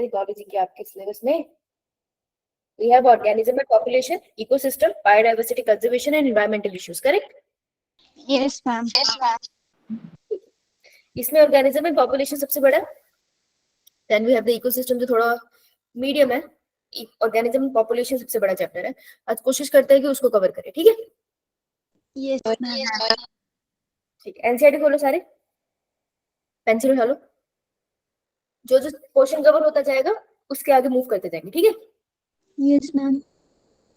है इकोलॉजी की आपके सिलेबस में? We have organism and population, ecosystem, biodiversity conservation and environmental issues, correct? Yes, ma'am. इसमें organism and population सबसे बड़ा, then we have the ecosystem जो थोड़ा मीडियम है, organism and population सबसे बड़ा चैप्टर है. आज कोशिश करते हैं कि उसको कवर करें, ठीक है? Yes, ma'am. ठीक है, एनसीईआरटी खोलो सारे, पेंसिल उठा लो. जो जो क्वेश्चन कवर होता जाएगा उसके आगे मूव करते जाएंगे, ठीक है? Yes, ma'am.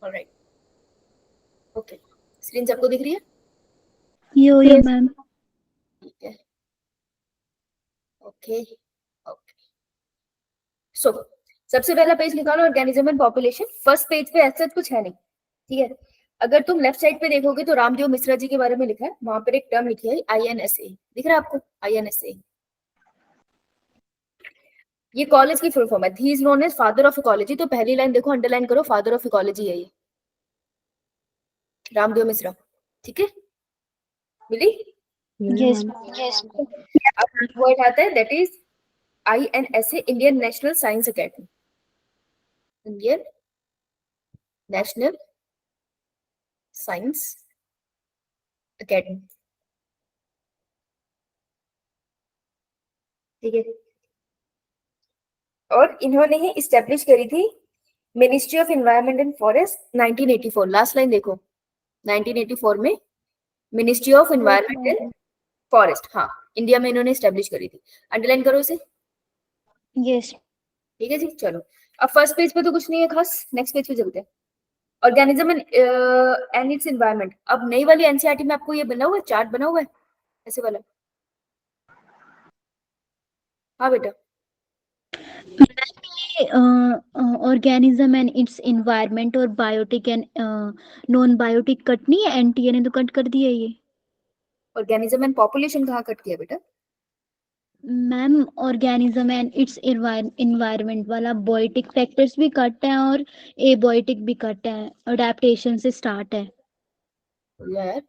Alright, okay. Screen सबको दिख रही है? Yo, ma'am. ठीक है, ओके ओके. सो सबसे पहला पेज निकालो, organism and population. First page पे ऐसा कुछ है नहीं, ठीक है? अगर तुम लेफ्ट साइड पे देखोगे तो रामदेव मिश्रा जी के बारे में लिखा है, वहां पर एक टर्म लिखी है INSA, दिख रहा है आपको? INSA ये कॉलेज की फुल फॉर्म है. He is known as father of ecology. तो पहली लाइन देखो, अंडरलाइन करो, फादर ऑफ इकोलॉजी है ये रामदेव मिश्रा, ठीक है? मिली? Yes, ma'am. अब वर्ड आता है that is INSA, Indian national science academy. Indian national science academy, ठीक है? और इन्होंने ही इस्टेब्लिश करी थी ministry of environment and forest 1984. Last line देखो, 1984 में ministry of environment and forest, हाँ, इंडिया में इन्होंने इस्टेब्लिश करी थी. अंडरलाइन करो इसे. Yes. ठीक है जी, चलो. अब फर्स्ट पेज पे तो कुछ नहीं है खास, नेक्स्ट पेज पे चलते हैं. Organism and it's environment. अब नई वाली एनसीईआरटी में आपको ये बना हुआ है, चार्ट बना हुआ है ऐसे वाला. हाँ बेटा, ऑर्गेनिज्म एंड इट्स इन्वायरमेंट और biotic and non biotic cut नहीं है, एनटीए ने तो कट कर दिया ये. ऑर्गेनिज्म एंड पॉपुलेशन कहाँ कट किया बेटा? Ma'am organism and its environment वाला बायोटिक फैक्टर्स भी कट है और एबायोटिक भी कट है, अडेप्टेशन से स्टार्ट है. यार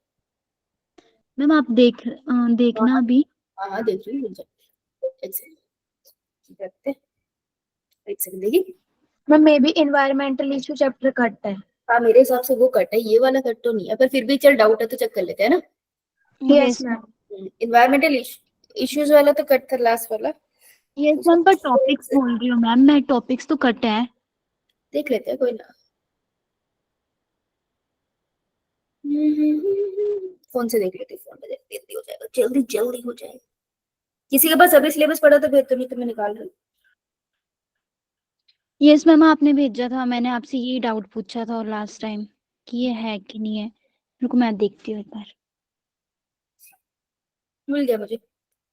मैम आप देखना अभी. हाँ हाँ देख रही हूँ. एक सेकंड, एक सेकंड देखिए. Ma'am may be environmental issue chapter cut है. हाँ मेरे हिसाब से वो कट है, ये वाला कट तो नहीं है, पर फिर भी चल डाउट है तो चेक कर लेते हैं ना. Yes ma'am. इन्वायरमेंटल इश्यूज वाला तो कट था, लास्ट वाला. यस मैम, पर टॉपिक्स बोल रही हूँ मैम मैं, टॉपिक्स तो कट है. देख लेते हैं, कोई ना. फोन से देख लेते हैं, फोन में देख जल्दी हो जाएगा, जल्दी जल्दी हो जाएगा. किसी के पास अभी सिलेबस पढ़ा तो फिर तो नहीं तो मैं निकाल रही. यस मैम, आपने भेजा था, मैंने आपसे ये डाउट पूछा था और लास्ट टाइम कि ये है कि नहीं है. रुको मैं देखती हूँ एक बार. मिल गया मुझे,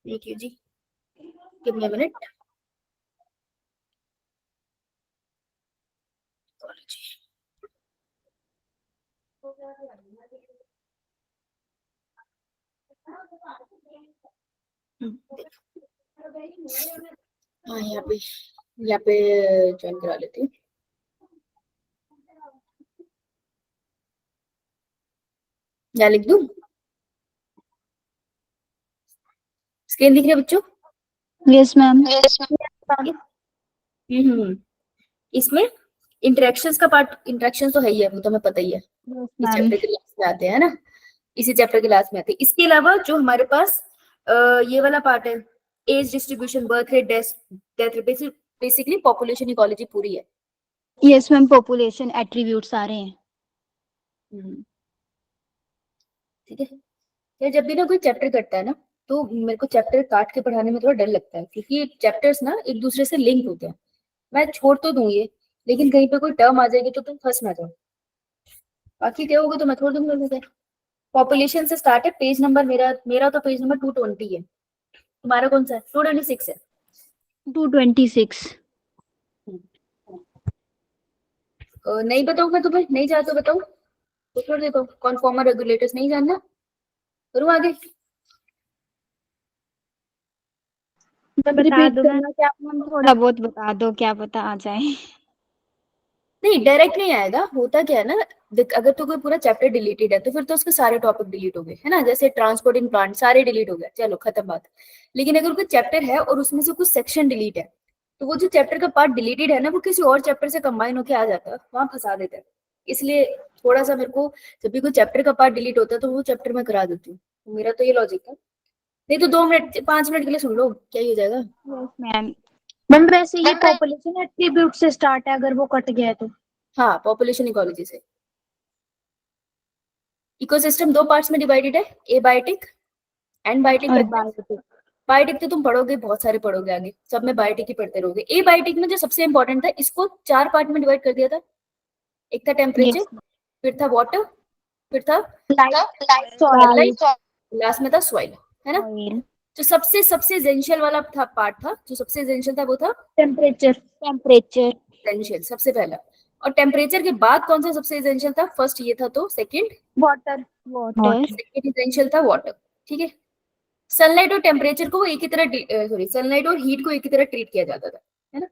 देखिए जी, कितने मिनट. हाँ यहाँ पे ज्वाइन करा लेती हूँ. क्या लिख दूँ? स्क्रीन दिख रही है बच्चों? Yes ma'am. इसमें इंटरेक्शंस का पार्ट, इंटरेक्शन तो है ही है, वो तो हमें पता ही है, इस चैप्टर के लास्ट में आते हैं ना, इसी चैप्टर के लास्ट में आते हैं. इसके अलावा जो हमारे पास ये वाला पार्ट है, age distribution, birth rate, death rate, basically population ecology पूरी है. यस मैम, पॉपुलेशन एट्रीब्यूट्स आ रहे हैं. ठीक है. यार जब भी ना कोई चैप्टर करता है ना, तो मेरे को चैप्टर काट के पढ़ाने में थोड़ा डर लगता है, क्योंकि चैप्टर्स ना एक दूसरे से लिंक होते हैं. मैं छोड़ तो दूं ये, लेकिन कहीं पे कोई टर्म आ जाएगी तो तुम फंस ना जाओ. बाकी क्या होगा तो मैं छोड़ दूंगा. पॉपुलेशन से स्टार्ट है, पेज नंबर मेरा तो पेज नंबर 220 है. तुम्हारा कौन सा है? 226 है. 226. नहीं बताऊं मैं तुम्हें, नहीं चाहते तो बताऊं तो छोड़ देता हूँ. कॉन्फॉर्मर रेगुलेटर्स नहीं जानना, करूँ आगे? बता दो मैम, क्या थोड़ा बहुत बता दो, क्या पता आ जाए. नहीं डायरेक्ट नहीं आएगा. होता क्या है ना, अगर तो कोई पूरा चैप्टर डिलीटेड है तो फिर तो उसके सारे टॉपिक डिलीट हो गए, है ना? जैसे ट्रांसपोर्टिंग प्लांट सारे डिलीट हो गए, चलो खत्म बात. लेकिन अगर कोई चैप्टर है और उसमें से कुछ सेक्शन डिलीट है, तो वो जो चैप्टर का पार्ट डिलीटेड है ना, वो किसी और चैप्टर से कंबाइन होके आ जाता है, वहां फंसा देता है। इसलिए थोड़ा सा मेरे को जब भी कोई चैप्टर का पार्ट डिलीट होता है तो वो चैप्टर मैं करा देती हूँ। मेरा तो ये लॉजिक है। नहीं तो 2 मिनट 5 मिनट के लिए सुन लो, क्या ही हो जाएगा। Yes ma'am. मैम वैसे ये पॉपुलेशन एट्रीब्यूट से स्टार्ट है, अगर वो कट गया है तो? हाँ, पॉपुलेशन इकोलॉजी से। इकोसिस्टम 2 पार्ट्स में डिवाइडेड है, एबायोटिक एंड बायोटिक। और बायोटिक। बायोटिक तो तुम पढ़ोगे, बहुत सारे पढ़ोगे आगे, सब में बायोटिक ही पढ़ते रहोगे। एबायोटिक में जो सबसे इंपॉर्टेंट था, इसको 4 पार्ट में डिवाइड कर दिया था। एक था टेम्परेचर, यस। फिर था वाटर, फिर था लाइट, सनलाइट, सॉइल, लास्ट में था सॉइल, है ना। ऑयल, जो सबसे सबसे एसेंशियल वाला था पार्ट था, जो सबसे एसेंशियल था वो था टेम्परेचर। टेम्परेचर। एसेंशियल, सबसे पहला। और टेम्परेचर के बाद कौन सा सबसे एसेंशियल था? फर्स्ट ये था, तो second water. Water. Second essential था वाटर। ठीक है। सनलाइट और टेम्परेचर को एक ही तरह, सॉरी, सनलाइट और हीट को एक ही तरह ट्रीट किया जाता था, है ना,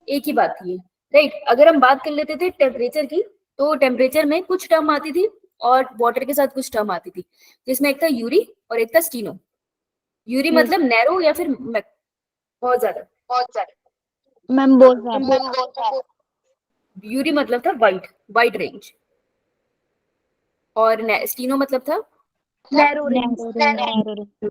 एक ही बात थी, राइट। अगर हम बात कर लेते थे टेम्परेचर की, तो टेम्परेचर में कुछ टर्म आती थी और वाटर के साथ कुछ टर्म आती थी, जिसमें एक था यूरी और एक था स्टीनो। Yuri Yes. मतलब नैरो या फिर बहुत ज्यादा, मैम बहुत ज्यादा। यूरी मतलब था वाइड, वाइड रेंज, और स्टीनो मतलब था नैरो रेंज। Narrow range.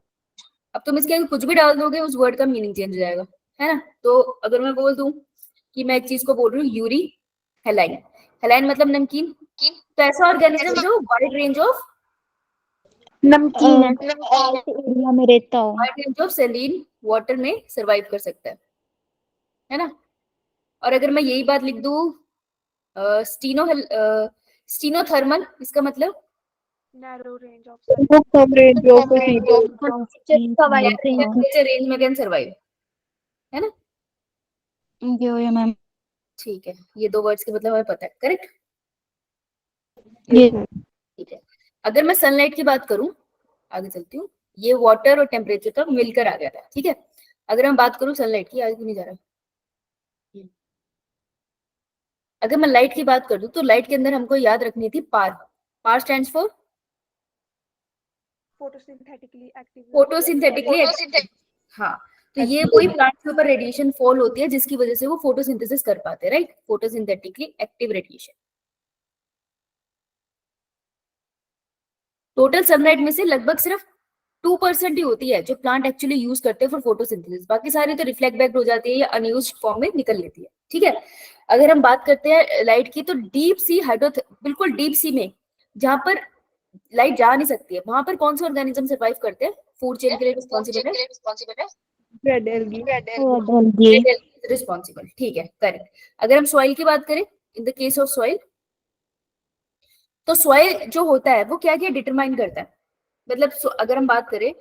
अब तुम इसके आगे कुछ भी डाल दोगे, उस वर्ड का मीनिंग चेंज हो जाएगा, है ना। तो अगर मैं बोल दूं कि मैं एक चीज को बोल रही हूँ यूरी हेलाइन, हेलाइन मतलब नमकीन, तो ऐसा ऑर्गेनिज्म जो वाइड रेंज ऑफ नमकीन है, ऐसे एरिया में रहता हो। Wide range of saline water में सरवाइव कर सकता है ना। और अगर मैं यही बात लिख दूं स्टीनो स्टीनोथर्मल, इसका मतलब narrow range of temperature range में कैन सर्वाइव, है ना। मैम। ठीक है, ये 2 वर्ड्स के मतलब हमें पता है, करेक्ट। ये ठीक है। अगर मैं सनलाइट की बात करूं, आगे चलती हूँ, ये वाटर और टेम्परेचर तक मिलकर आ गया था, ठीक है। अगर मैं बात करूं सनलाइट की, आगे क्यों नहीं जा रहा। अगर मैं लाइट की बात कर दूं, तो लाइट के अंदर हमको याद रखनी थी PAR. PAR stands for photosynthetically active photosynthetically active. हाँ, तो ये कोई प्लांट के ऊपर रेडिएशन फॉल होती है जिसकी वजह से वो फोटोसिंथेसिस कर पाते हैं, right. Photosynthetically active radiation. Total sunlight में से लगभग सिर्फ 2% ही होती है जो प्लांट एक्चुअली यूज करते हैं फॉर फोटोसिंथेसिस, बाकी सारी तो रिफ्लेक्ट बैक हो जाती है या अनयूज फॉर्म में निकल लेती है, ठीक है। अगर हम बात करते हैं लाइट की, तो डीप सी बिल्कुल डीप सी में, जहां पर लाइट जा नहीं सकती है, वहां पर कौन से ऑर्गेनिज्म सर्वाइव करते हैं? फूड चेन के लिए रिस्पॉन्सिबल है red algae रिस्पॉन्सिबल, ठीक है, करेक्ट। अगर हम सॉइल की बात करें, इन द केस ऑफ सॉइल, तो सॉइल जो होता है वो क्या क्या डिटरमाइन करता है, मतलब अगर हम बात करें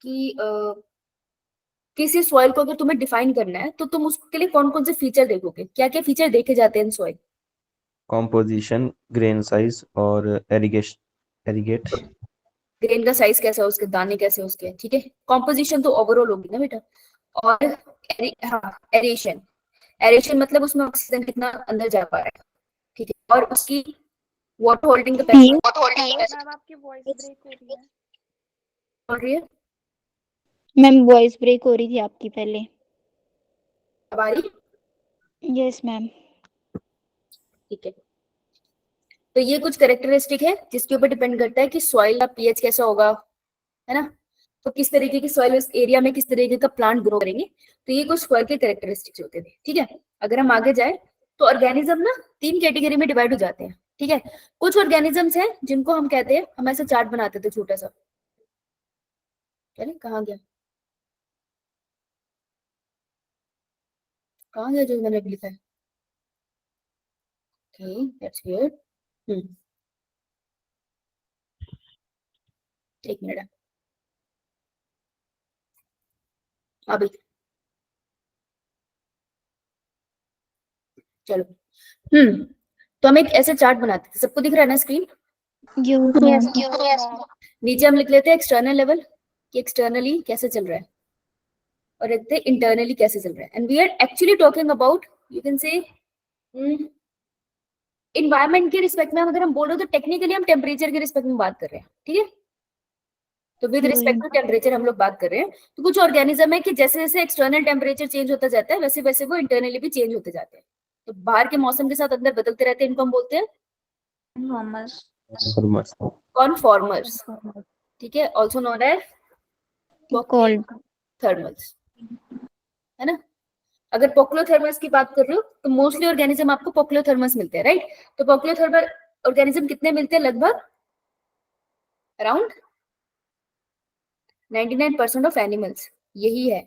कि किसी सॉइल को अगर तुम्हें डिफाइन करना है, तो तुम उसके लिए कौन कौन से फीचर देखोगे, क्या क्या फीचर देखे जाते हैं in soil? Composition, grain size और एरिगेट। ग्रेन का साइज कैसा है, उसके दाने कैसे उसके, ठीक है। कॉम्पोजिशन तो ओवरऑल होगी ना बेटा। और हाँ, एरेशन, एरेशन मतलब उसमें ऑक्सीजन कितना अंदर जा पा रहा है, ठीक है। और उसकी वाटर होल्डिंग कैपेसिटी मैम आपकी वॉइस ब्रेक हो रही है हो रही है। मैम वॉइस ब्रेक हो रही थी आपकी पहले। अब आ रही है? Yes ma'am. ठीक है। तो ये कुछ कैरेक्टरिस्टिक है जिसके ऊपर डिपेंड करता है कि सॉइल का पीएच कैसा होगा, है ना। तो किस तरीके की सॉइल उस एरिया में किस तरीके का प्लांट ग्रो करेंगे, तो ये कुछ सॉइल के कैरेक्टरिस्टिक्स होते थे, ठीक है। अगर हम आगे जाए, तो ऑर्गेनिज्म ना 3 कैटेगरी में डिवाइड हो जाते हैं, ठीक है। कुछ ऑर्गेनिजम्स हैं जिनको हम कहते हैं, हम ऐसा चार्ट बनाते थे छोटा सा, चले कहाँ गया, कहाँ गया जो मैंने लिखा है, ओके दैट्स गुड। एक मिनट अभी, चलो। तो हम एक ऐसे चार्ट बनाते थे, सबको दिख रहा है ना स्क्रीन? नीचे हम लिख लेते हैं एक्सटर्नल लेवल, कि एक्सटर्नली कैसे चल रहा है, और लिखते हैं इंटरनली कैसे चल रहा है। And we are actually talking about, you can say, environment के रिस्पेक्ट में। अगर हम बोल रहे हो तो टेक्निकली हम टेम्परेचर के रिस्पेक्ट में बात कर रहे हैं, ठीक है। तो विद रिस्पेक्ट टू टेम्परेचर हम लोग बात कर रहे हैं। तो कुछ ऑर्गेनिज्म है कि जैसे जैसे एक्सटर्नल टेम्परेचर चेंज होता जाता है वैसे वैसे वो इंटरनली भी चेंज होते जाते हैं। तो बाहर के मौसम के साथ अंदर बदलते रहते हैं, इनको हम बोलते हैं Conformers. कॉनफॉर्मर्स, ठीक है, also known as Cold. Thermals, है ना। अगर पोक्लोथर्मस की बात कर रहे हो तो मोस्टली ऑर्गेनिज्म आपको पोक्लोथर्मस मिलते हैं, राइट। तो पोक्लोथर्मल ऑर्गेनिज्म कितने मिलते हैं? लगभग अराउंड 99% ऑफ एनिमल्स, यही है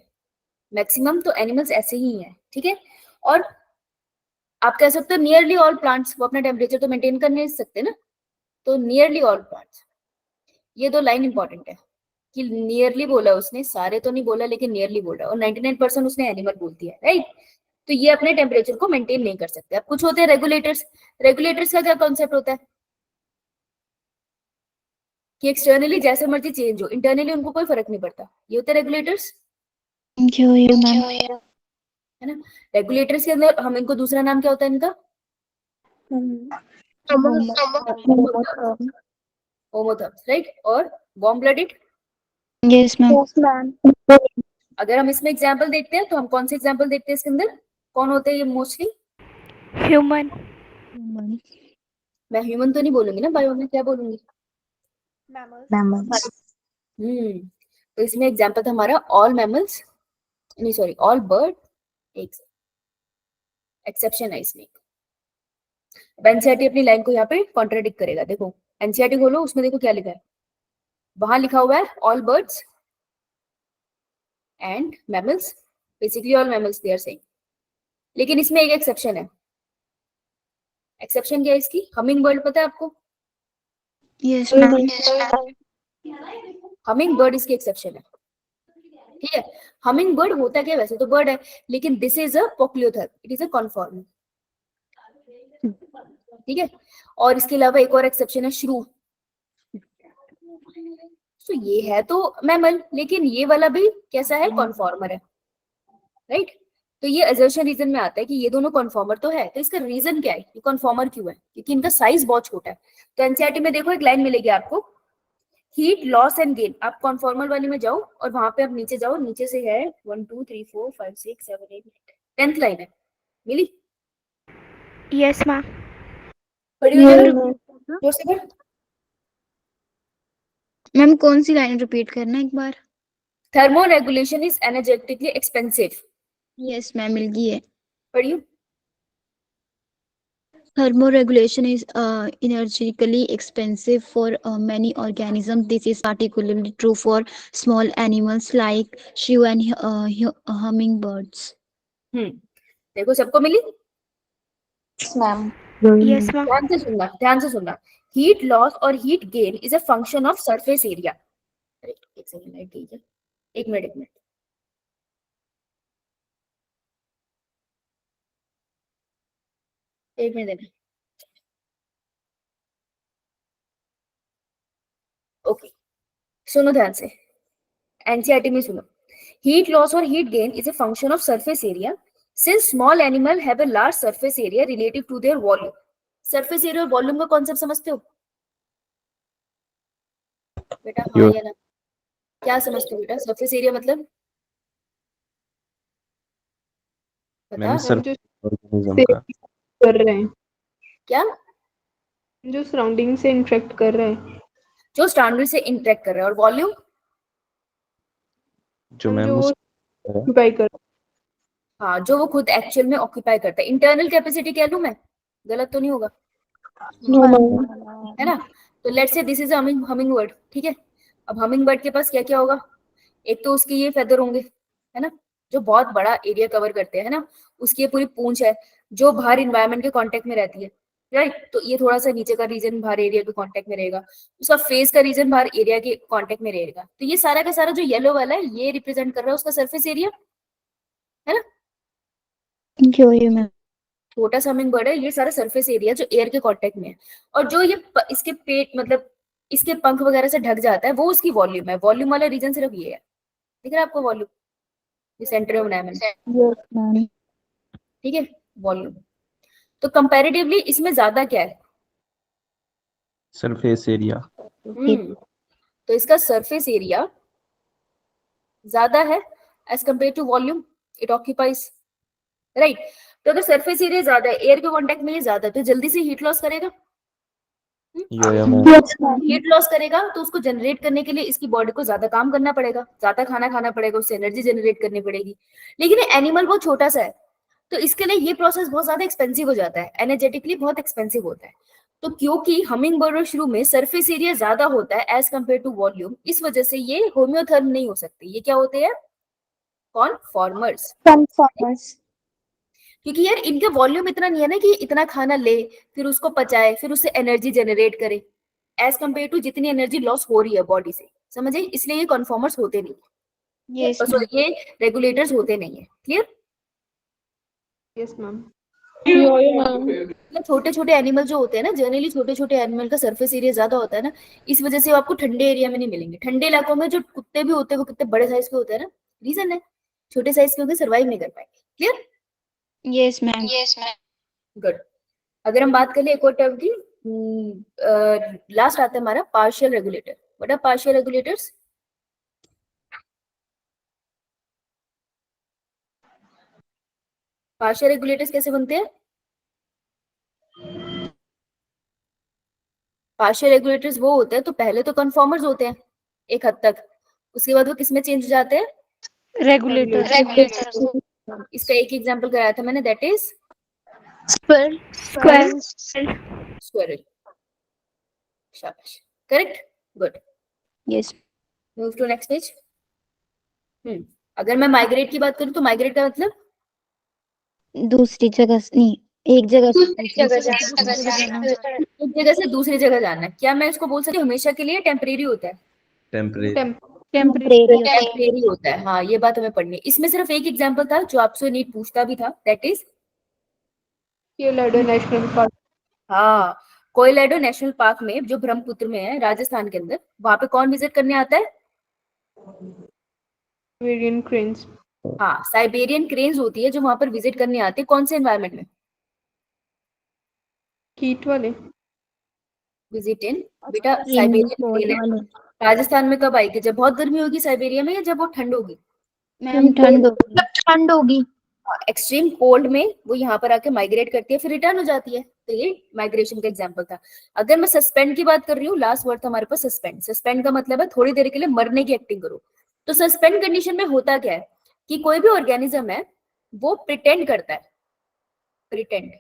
मैक्सिमम। तो एनिमल्स ऐसे ही हैं, ठीक है। और आप कह सकते हो नियरली ऑल प्लांट्स, वो अपना टेम्परेचर तो मेंटेन कर नहीं सकते ना, तो नियरली ऑल प्लांट्स, ये दो लाइन इंपॉर्टेंट है कि नियरली बोला उसने, सारे तो नहीं बोला लेकिन नियरली बोल रहा है, और 99% उसने एनिमल बोल दिया, राइट। तो ये अपने टेम्परेचर को मेंटेन नहीं कर सकते। अब कुछ होते हैं रेगुलेटर्स। रेगुलेटर्स का क्या कॉन्सेप्ट होता है कि एक्सटर्नली जैसे मर्जी चेंज हो, इंटरनली उनको कोई फर्क नहीं पड़ता, ये होते हैं रेगुलेटर्स, Thank you, ma'am. है ना। रेगुलेटर्स के अंदर हम इनको दूसरा नाम क्या होता है इनका? होमोथर्म्स, राइट। और वार्म ब्लडेड, Yes, ma'am. अगर हम इसमें एग्जांपल देखते हैं तो हम कौन से एग्जांपल देखते हैं इसके अंदर? कौन होते हैं ये मोस्टली? ह्यूमन। मैं ह्यूमन तो नहीं बोलूंगी ना, बायो में क्या बोलूंगी? मैमल्स। तो इसमें एग्जांपल था हमारा ऑल मैमल्स, नहीं सॉरी ऑल बर्ड, एक एक्सेप्शन है इसमें। एनसीईआरटी अपनी लाइन को यहाँ पे कॉन्ट्राडिक्ट करेगा। देखो एनसीईआरटी खोलो, उसमें देखो क्या लिखा है, वहां लिखा हुआ है all birds and mammals, basically all mammals they are saying, लेकिन इसमें एक एक्सेप्शन है। एक्सेप्शन क्या है इसकी? हमिंग बर्ड, पता है आपको? Yes, ma'am. हमिंग बर्ड इसकी एक्सेप्शन है, ठीक है। हमिंग बर्ड होता क्या? वैसे तो बर्ड है, लेकिन this is a poikilotherm, it is a conformer, ठीक है। और इसके अलावा एक और एक्सेप्शन है श्रू। तो ये है तो मैमल, लेकिन ये वाला भी कैसा है? कॉन्फॉर्मर है, राइट। तो ये असर्शन रीजन में आता है कि ये दोनों कॉन्फॉर्मर तो है, तो इसका रीजन क्या है, ये कॉन्फॉर्मर क्यों है? क्योंकि इनका साइज बहुत छोटा है। तो एनसीईआरटी में देखो एक लाइन मिलेगी आपको, हीट लॉस एंड गेन। आप कॉन्फॉर्मल वाले में जाओ और वहां पे आप नीचे जाओ, नीचे से है 1 2 3 4 5 6 7 8 10th लाइन है, मिली? Yes ma'am. पढ़ी हुई है ना? जोर से पढ़। मैम कौन सी लाइन रिपीट करना एक बार? Thermoregulation is energetically expensive. Yes ma'am, मिल गई है। पढ़ियो। Thermoregulation is energetically expensive for many organisms. This is particularly true for small animals like shrew and hummingbirds. देखो सबको मिली? Yes ma'am. ध्यान से सुनना, ध्यान से सुनना। हीट लॉस और heat gain is a function of surface area. एक सेकंड, लाइट गई है, एक मिनट एक मिनट। एक मिनट देना। ओके, सुनो ध्यान से, एनसीईआरटी में सुनो। हीट लॉस और heat gain is a function of surface area since small animal have a large surface area relative to their volume. Surface area और वॉल्यूम का कॉन्सेप्ट समझते हो बेटा? हाँ या ना? क्या समझते हो बेटा? सरफेस एरिया मतलब मैम बता। सर ऑर्गेनिज्म का कर रहे हैं, क्या? जो सराउंडिंग से इंटरेक्ट कर रहे हैं, जो स्टैंडर्ड से इंटरेक्ट कर रहा है। और वॉल्यूम जो मैम जो उस ऑक्यूपाई कर रहे हाँ, जो वो खुद एक्चुअल में ऑक्यूपाई करता है। इंटरनल कैपेसिटी कह लूं मैं? गलत तो नहीं होगा, है ना। तो let's say this is humming bird, ठीक है। अब हमिंग बर्ड के पास क्या क्या होगा? एक तो उसके ये फेदर होंगे, है ना, जो बहुत बड़ा एरिया कवर करते हैं, है ना। उसकी ये पूरी पूंछ है जो बाहर इन्वायरमेंट के कांटेक्ट में रहती है, राइट। तो ये थोड़ा सा नीचे का रीजन बाहर एरिया के कांटेक्ट में रहेगा, उसका फेस का रीजन बाहर एरिया के कांटेक्ट में रहेगा। तो ये सारा का सारा जो येलो वाला है ये रिप्रेजेंट कर रहा है उसका सरफेस एरिया, है ना। Thank you, ma'am. छोटा सा हमिंग बर्ड है, ये सारा सरफेस एरिया जो एयर के कांटेक्ट में है। और जो ये इसके पेट मतलब इसके पंख वगैरह से ढक जाता है वो उसकी वॉल्यूम है। वॉल्यूम वाला रीजन सिर्फ ये है, दिख रहा है आपको वॉल्यूम? ये सेंटर में बनाया मैंने, Yes, ma'am. ठीक है, वॉल्यूम। तो कंपैरेटिवली इसमें ज्यादा क्या है? Surface area. तो इसका सरफेस एरिया ज्यादा है as compare to volume it occupies, right. तो अगर सरफेस एरिया ज्यादा है, एयर के कांटेक्ट में ये ज्यादा है, तो जल्दी से हीट लॉस करेगा। या मैम। हीट लॉस करेगा तो उसको जनरेट करने के लिए इसकी बॉडी को ज्यादा काम करना पड़ेगा, ज्यादा खाना खाना पड़ेगा, उससे एनर्जी जनरेट करनी पड़ेगी। लेकिन एनिमल बहुत छोटा सा है, तो इसके लिए ये प्रोसेस बहुत ज्यादा एक्सपेंसिव हो जाता है, एनर्जेटिकली बहुत एक्सपेंसिव होता है। तो क्योंकि हमिंग बर्ड और श्रू में सरफेस एरिया ज्यादा होता है एज कंपेयर टू वॉल्यूम, इस वजह से ये होम्योथर्म नहीं हो सकते। ये क्या होते हैं? कॉनफॉर्मर्स। Conformers. क्योंकि यार इनका वॉल्यूम इतना नहीं है ना कि इतना खाना ले, फिर उसको पचाए, फिर उससे एनर्जी जनरेट करे, एज कंपेयर टू जितनी एनर्जी लॉस हो रही है बॉडी से, समझे? इसलिए ये कॉन्फॉर्मर्स होते नहीं, Yes, सॉरी ma'am. ये रेगुलेटर्स होते नहीं है। क्लियर? Yes ma'am. मतलब छोटे छोटे एनिमल जो होते हैं ना, जनरली छोटे छोटे एनिमल का सरफेस एरिया ज्यादा होता है ना, इस वजह से वो आपको ठंडे एरिया में नहीं मिलेंगे। ठंडे इलाकों में जो कुत्ते भी होते हैं वो कितने बड़े साइज के होते हैं ना, रीजन है छोटे साइज के होते, सर्वाइव नहीं कर पाएंगे। क्लियर? Yes, ma'am. गुड। अगर हम बात करें एक और टर्म की, लास्ट आता है हमारा partial regulator. What are partial regulators? Partial regulators कैसे बनते हैं? पार्शियल रेगुलेटर्स वो होते हैं, तो पहले तो कन्फॉर्मर्स होते हैं एक हद तक, उसके बाद वो किसमें चेंज हो जाते हैं? Regulators. इसका एक एग्जांपल कराया था मैंने, दैट इज Squirrel. स्क्विरल। शाबाश, correct, good. Yes. Move to next page. अगर मैं माइग्रेट की बात करूं तो माइग्रेट का मतलब दूसरी जगह से नहीं, एक जगह से दूसरी जगह दूसरी जगह जाना। एक जगह से दूसरी जगह जाना। क्या मैं इसको बोल सकती हूँ हमेशा के लिए टेम्परेरी होता है? टेम्परेरी। Temporary. टेम्परेरी होता है, हाँ ये बात हमें पढ़नी है। इसमें सिर्फ एक एग्जांपल था जो आपसे नीट पूछता भी था, that is Colorado national park. हाँ, कोलोराडो नेशनल पार्क में जो ब्रह्मपुत्र में है राजस्थान के अंदर, वहां पे कौन विजिट करने आता है? Siberian cranes. हाँ, साइबेरियन क्रेन्स होती है जो वहां पर विजिट करने आती है। कौन से एनवायरमेंट में? हीट वाले। विजिट इन, बेटा In साइबेरियन cold क्रेन है। वाले। राजस्थान में कब आएगी? जब बहुत गर्मी होगी साइबेरिया में, या जब बहुत ठंड होगी? मैम ठंड होगी। एक्सट्रीम कोल्ड में वो यहाँ पर आके माइग्रेट करती है, फिर रिटर्न हो जाती है। तो ये माइग्रेशन का एग्जांपल था। अगर मैं सस्पेंड की बात कर रही हूँ, लास्ट वर्ड था हमारे पास सस्पेंड। सस्पेंड का मतलब है थोड़ी देर के लिए मरने की एक्टिंग करो। तो सस्पेंड कंडीशन में होता क्या है कि कोई भी ऑर्गेनिज्म है वो प्रिटेंड करता है, pretend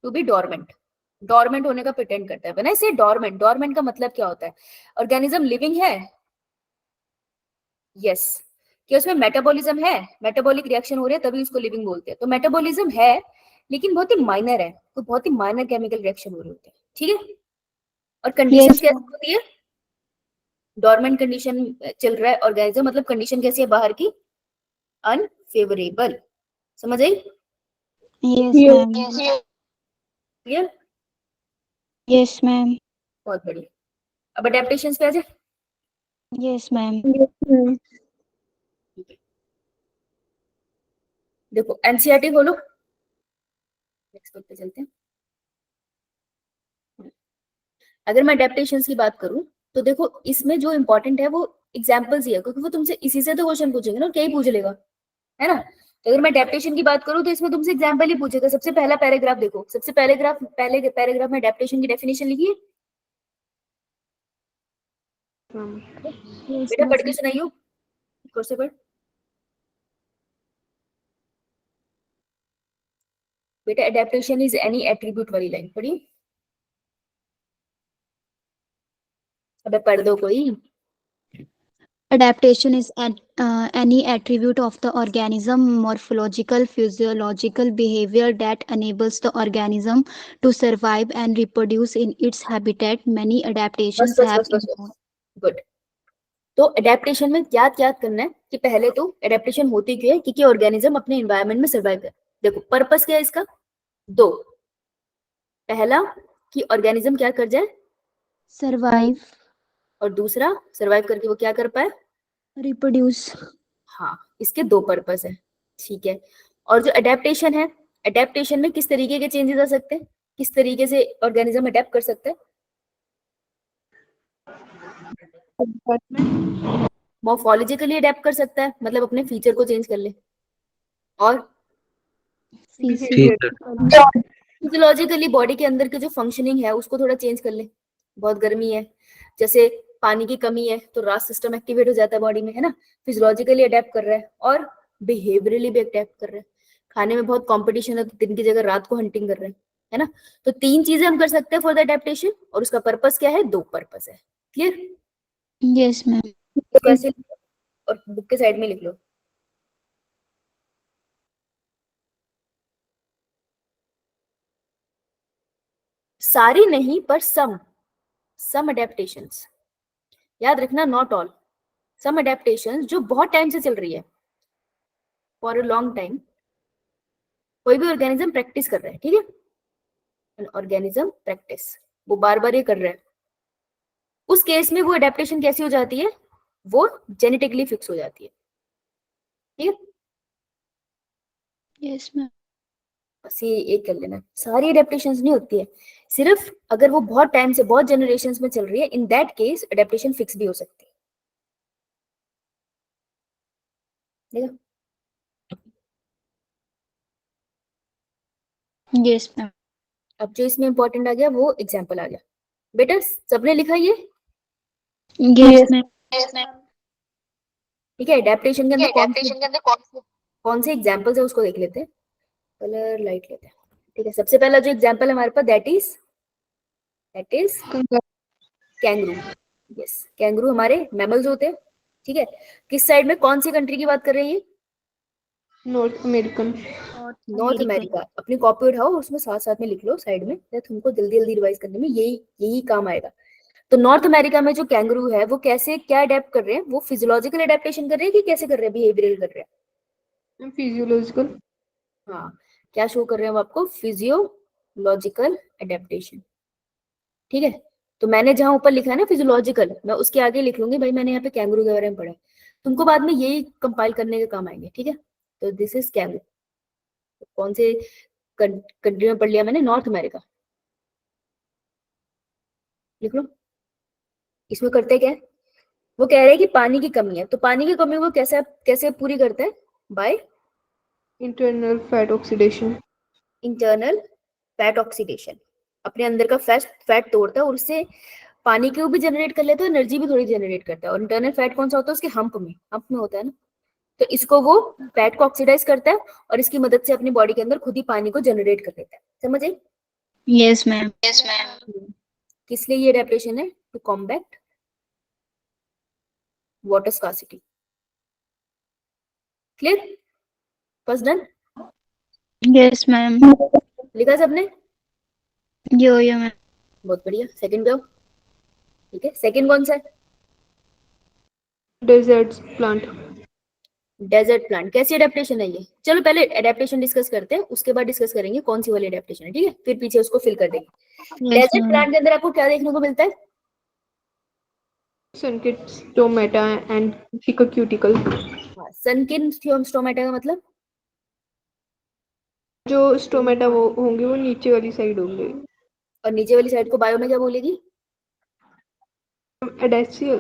to be dormant, dormant होने का प्रिटेंड करता है। व्हेन आई से डोरमेंट, डोरमेंट का मतलब क्या होता है? ऑर्गेनिज्म लिविंग है, यस, कि उसमें मेटाबॉलिज्म है, मेटाबॉलिक रिएक्शन हो रहे हैं तभी उसको लिविंग बोलते हैं। तो मेटाबॉलिज्म है लेकिन बहुत ही माइनर है, तो बहुत ही माइनर केमिकल रिएक्शन हो रहे होते हैं, ठीक है। और कंडीशन Yes. कैसी होती है? डोरमेंट कंडीशन चल रहा है ऑर्गेनिज्म, मतलब कंडीशन कैसी है बाहर की? अनफेवरेबल। समझ आई? Yes, ma'am. Clear? Yes, ma'am. बहुत बढ़िया। अब अडेप्टेशंस पे आ जाए। Yes, ma'am. देखो एनसीईआरटी खोलो, नेक्स्ट पेज पे चलते हैं। अगर मैं अडेप्टेशंस की बात करूं तो देखो इसमें जो इंपॉर्टेंट है वो एग्जांपल्स ही है, क्योंकि वो तुमसे इसी से तो क्वेश्चन पूछेंगे ना, क्या ही पूछ लेगा, है ना। तो अगर मैं अडेप्टेशन की बात करूं तो इसमें तुमसे एग्जांपल ही पूछेगा। सबसे पहला पैराग्राफ देखो, सबसे पहले पैराग्राफ में अडेप्टेशन की डेफिनेशन लिखी है, Yes, बेटा पढ़ ma'am. के सुनाइयो, गौर से पढ़ बेटा। अडेप्टेशन इज एनी एट्रीब्यूट वाली लाइन पढ़ी, अबे पढ़ दो कोई। Adaptation is any attribute of the organism, morphological, physiological behavior that enables the organism to survive and reproduce in its habitat. Many बस adaptations बस have बस बस गुड। तो अडेप्टेशन में क्या याद करना है कि पहले तो अडेप्टेशन होती क्यों है? क्योंकि ऑर्गेनिज्म अपने एनवायरनमेंट में सर्वाइव करे। देखो पर्पस क्या है इसका? दो, पहला कि ऑर्गेनिज्म क्या कर जाए, survive, और दूसरा सर्वाइव करके वो क्या कर पाए, reproduce. हाँ, इसके दो पर्पस है, ठीक है। और जो अडेप्टेशन है, अडेप्टेशन में किस तरीके के चेंजेस आ सकते हैं, किस तरीके से ऑर्गेनिज्म अडेप्ट कर सकते हैं? डिपार्टमेंट मॉर्फोलॉजिकली अडेप्ट कर सकता है, मतलब अपने फीचर को चेंज कर ले। और बिहेवियर फिजियोलॉजिकली बॉडी के अंदर के जो फंक्शनिंग है उसको थोड़ा चेंज कर ले। बहुत गर्मी है, जैसे पानी की कमी है तो रास सिस्टम एक्टिवेट हो जाता है बॉडी में, है ना। फिजियोलॉजिकली अडेप्ट कर रहा है और बिहेवियरली भी अडेप्ट कर रहा है। खाने में बहुत कंपटीशन है तो दिन की जगह रात को हंटिंग कर रहे हैं, है ना। तो 3 चीजें हम कर सकते हैं फॉर द अडेप्टेशन, और उसका पर्पस क्या है? 2 पर्पस है। क्लियर? Yes, ma'am. इसको ऐसे लिखो और बुक के साइड में लिख लो। सारी नहीं पर सम अडेप्टेशंस, याद रखना, नॉट ऑल। सम अडेप्टेशंस जो बहुत टाइम से चल रही है, फॉर अ लॉन्ग टाइम, कोई भी ऑर्गेनिज्म प्रैक्टिस कर रहा है, ठीक है। एन ऑर्गेनिज्म प्रैक्टिस, वो बार बार ये कर रहा है, उस केस में वो अडेप्टेशन कैसी हो जाती है? वो जेनेटिकली फिक्स हो जाती है, ठीक है। Yes, ma'am. बस ये एक कर लेना, सारी अडेप्टेशंस नहीं होती है, सिर्फ अगर वो बहुत टाइम से, बहुत जनरेशंस में चल रही है, in that case adaptation fix भी हो सकती है, ठीक है। Yes, ma'am. अब जो इसमें इंपॉर्टेंट आ गया वो एग्जाम्पल आ गया। बेटा सबने लिखा ये? Yes, ma'am. ठीक है। अडेप्टेशन के अंदर कौन से एग्जाम्पल्स है उसको देख लेते हैं। कलर लाइट लेते हैं, ठीक है। सबसे पहला जो एग्जाम्पल है हमारे पास that is kangaroo. Yes, kangaroo हमारे मैमल्स होते हैं, ठीक है। किस साइड में, कौन सी कंट्री की बात कर रहे हैं ये? North American north America. अपनी कॉपी उठाओ, उसमें साथ साथ में लिख लो साइड में, या तुमको जल्दी जल्दी रिवाइज करने में यही काम आएगा। तो नॉर्थ अमेरिका में जो कैंगरू है वो कैसे, क्या अडेप्ट कर रहे हैं? वो फिजियोलॉजिकल अडेप्टेशन कर रहे हैं कि कैसे कर रहे हैं? बिहेवियरल कर रहे हैं। फिजियोलॉजिकल हाँ, क्या शो कर रहे हैं वो आपको? फिजियोलॉजिकल अडेप्टेशन, ठीक है। तो मैंने जहां ऊपर लिखा है ना फिजियोलॉजिकल, मैं उसके आगे लिख लूंगी भाई मैंने यहाँ पे कैंगरू के बारे में पढ़ा है, तुमको बाद में यही कंपाइल करने के काम आएंगे, ठीक है। तो दिस इज कैंगरू। कौन से कंट्री में पढ़ लिया मैंने? नॉर्थ अमेरिका, लिख लो। इसमें करते क्या है? वो कह रहे हैं कि पानी की कमी है, तो पानी की कमी वो कैसे कैसे पूरी करते हैं? By internal fat oxidation internal fat oxidation. अपने अंदर का फैट तोड़ता है और उससे पानी को भी जनरेट कर लेता है, एनर्जी भी थोड़ी जनरेट करता है। और इंटरनल फैट कौन सा होता है? उसके हम्प में होता है ना। तो इसको वो फैट को ऑक्सीडाइज करता है और इसकी मदद से अपनी बॉडी के अंदर खुद ही पानी को जनरेट कर लेता है। समझ आई? Yes, ma'am. किस लिए ये अडेप्टेशन है? To combat water scarcity. Clear? First done? Yes, ma'am. लिखा सबने? Yo, ma'am. बहुत बढ़िया। सेकंड पे, ठीक है। सेकंड कौन सा है? Desert plant desert plant. कैसी अडेप्टेशन है ये? चलो पहले अडेप्टेशन डिस्कस करते हैं, उसके बाद डिस्कस करेंगे कौन सी वाली अडेप्टेशन है, ठीक है। फिर पीछे उसको फिल कर देंगे। Yes, desert ma'am. प्लांट के अंदर आपको क्या देखने को मिलता है? Sunken stomata and thicker cuticle sunken stomata का मतलब? जो स्टोमेटा वो होंगे वो नीचे वाली साइड होंगे और नीचे वाली साइड को बायो में क्या बोलेगी? एडेक्सियल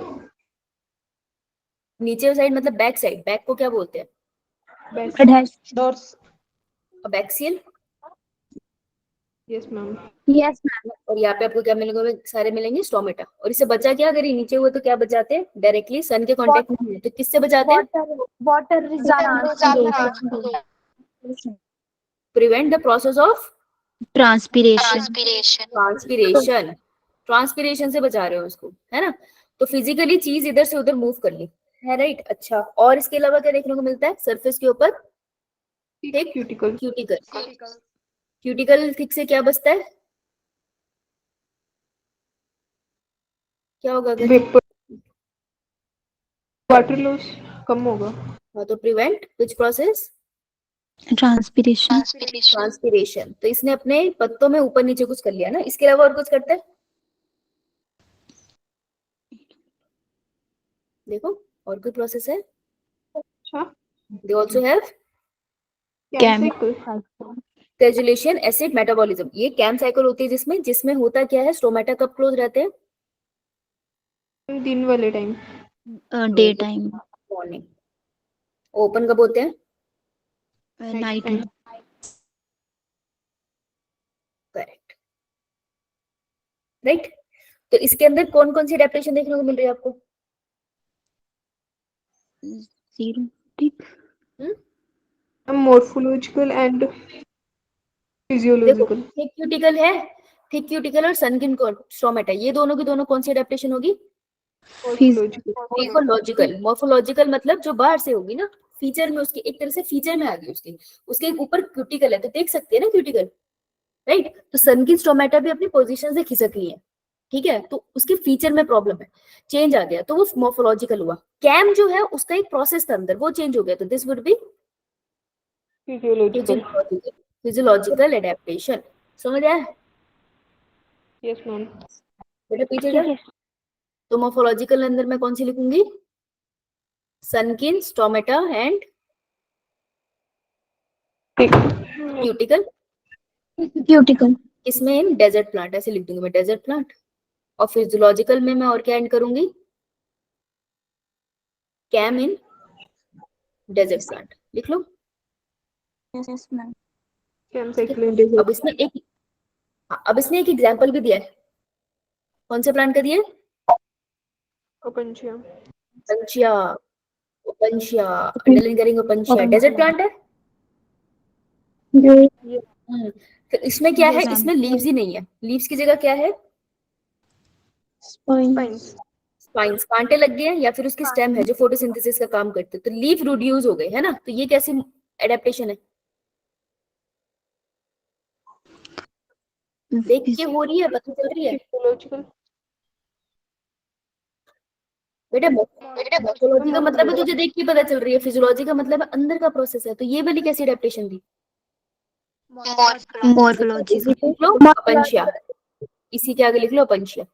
नीचे वाली साइड मतलब बैक साइड, बैक को क्या बोलते हैं? Dorsal abaxial. Yes ma'am yes ma'am और यहाँ पे आपको क्या मिलेंगे? सारे मिलेंगे स्टोमेटा। और इससे बचा क्या? अगर ये नीचे हुए तो क्या बचाते हैं? डायरेक्टली सन के कांटेक्ट में है तो किससे बचाते हैं? Water prevent the process of Transpiration. Transpiration. Transpiration से बचा रहे हो उसको, है ना। तो फिजिकली चीज इधर से उधर मूव कर ली है, राइट। अच्छा, और इसके अलावा क्या देखने को मिलता है सरफेस के ऊपर? Thick cuticle cuticle. Cuticle thick से क्या बचता है? क्या होगा अगर? वेपर वाटर लॉस कम होगा हाँ, तो prevent which process? Transpiration. Transpiration. तो इसने अपने पत्तों में ऊपर नीचे कुछ कर लिया ना, इसके अलावा और कुछ करता है? देखो और कोई प्रोसेस है? अच्छा they also have Chem. Crassulacean acid metabolism. ये कैम साइकिल होती है जिसमें होता क्या है? स्टोमेटा कब क्लोज रहते हैं? दिन वाले time. Day time, morning. Open कब होते हैं? Night time. में। Correct, right. तो इसके अंदर कौन कौन सी एडेप्टेशन देखने को मिल रही है आपको? जीरो, ठीक। मॉर्फोलॉजिकल एंड देखो, फिजियोलॉजिकल। थिक क्यूटिकल है, थिक क्यूटिकल और सनकिन स्ट्रोमेटा, ये दोनों की दोनों कौन सी एडेप्टेशन होगी? मॉर्फोलॉजिकल। मॉर्फोलॉजिकल। मॉर्फोलॉजिकल मतलब जो बाहर से होगी ना, फीचर में उसके, एक तरह से फीचर में आ गई उसके, उसके ऊपर क्यूटिकल है तो देख सकते हैं ना क्यूटिकल, राइट। तो सनकिन स्ट्रोमेटा भी अपनी पोजीशन से खिसक रही है, ठीक है, तो उसके फीचर में प्रॉब्लम है, चेंज आ गया, तो वो मॉर्फोलॉजिकल हुआ। कैम जो है उसका एक प्रोसेस था अंदर, वो चेंज हो गया, तो this would be physiological. Physiological adaptation. समझ आया यस मैम। बेटा? पीछे जा। तो मॉर्फोलॉजिकल अंदर मैं कौन सी लिखूंगी? सनकिन स्टोमेटा एंड क्यूटिकल। क्यूटिकल। इसमें इन डेजर्ट प्लांट ऐसे लिख दूंगी मैं, डेजर्ट प्लांट। और फिजियोलॉजिकल में मैं और क्या एंड करूंगी? कैम इन डेजर्ट प्लांट, लिख लो। Yes ma'am. ठीक है। अब इसने एक एग्जांपल भी दिया है। कौन से प्लांट का दिया है? ओपनशिया। ओपनशिया। ओपनशिया, अंडरलाइन करेंगे, ओपनशिया डेजर्ट प्लांट है। तो इसमें क्या है? Yes, ma'am. इसमें लीव्स ही नहीं है, लीव्स की जगह क्या है? स्पाइंस। स्पाइंस, कांटे लग गए हैं, या फिर उसकी स्टेम है जो फोटोसिंथेसिस का काम करते हैं, तो लीफ रिड्यूस हो गए, है ना। तो ये कैसी एडेप्टेशन है? देख के हो रही है, पता चल रही है फिजियोलॉजिकल। बेटा? मॉर्फोलॉजी का मतलब है तुझे देख के पता चल रही है, फिजियोलॉजी का मतलब है अंदर का प्रोसेस है, तो ये वाली कैसी एडेप्टेशन थी? मॉर्फोलॉजिकल। अपंशिया, इसी के आगे लिख लो अपंशिया,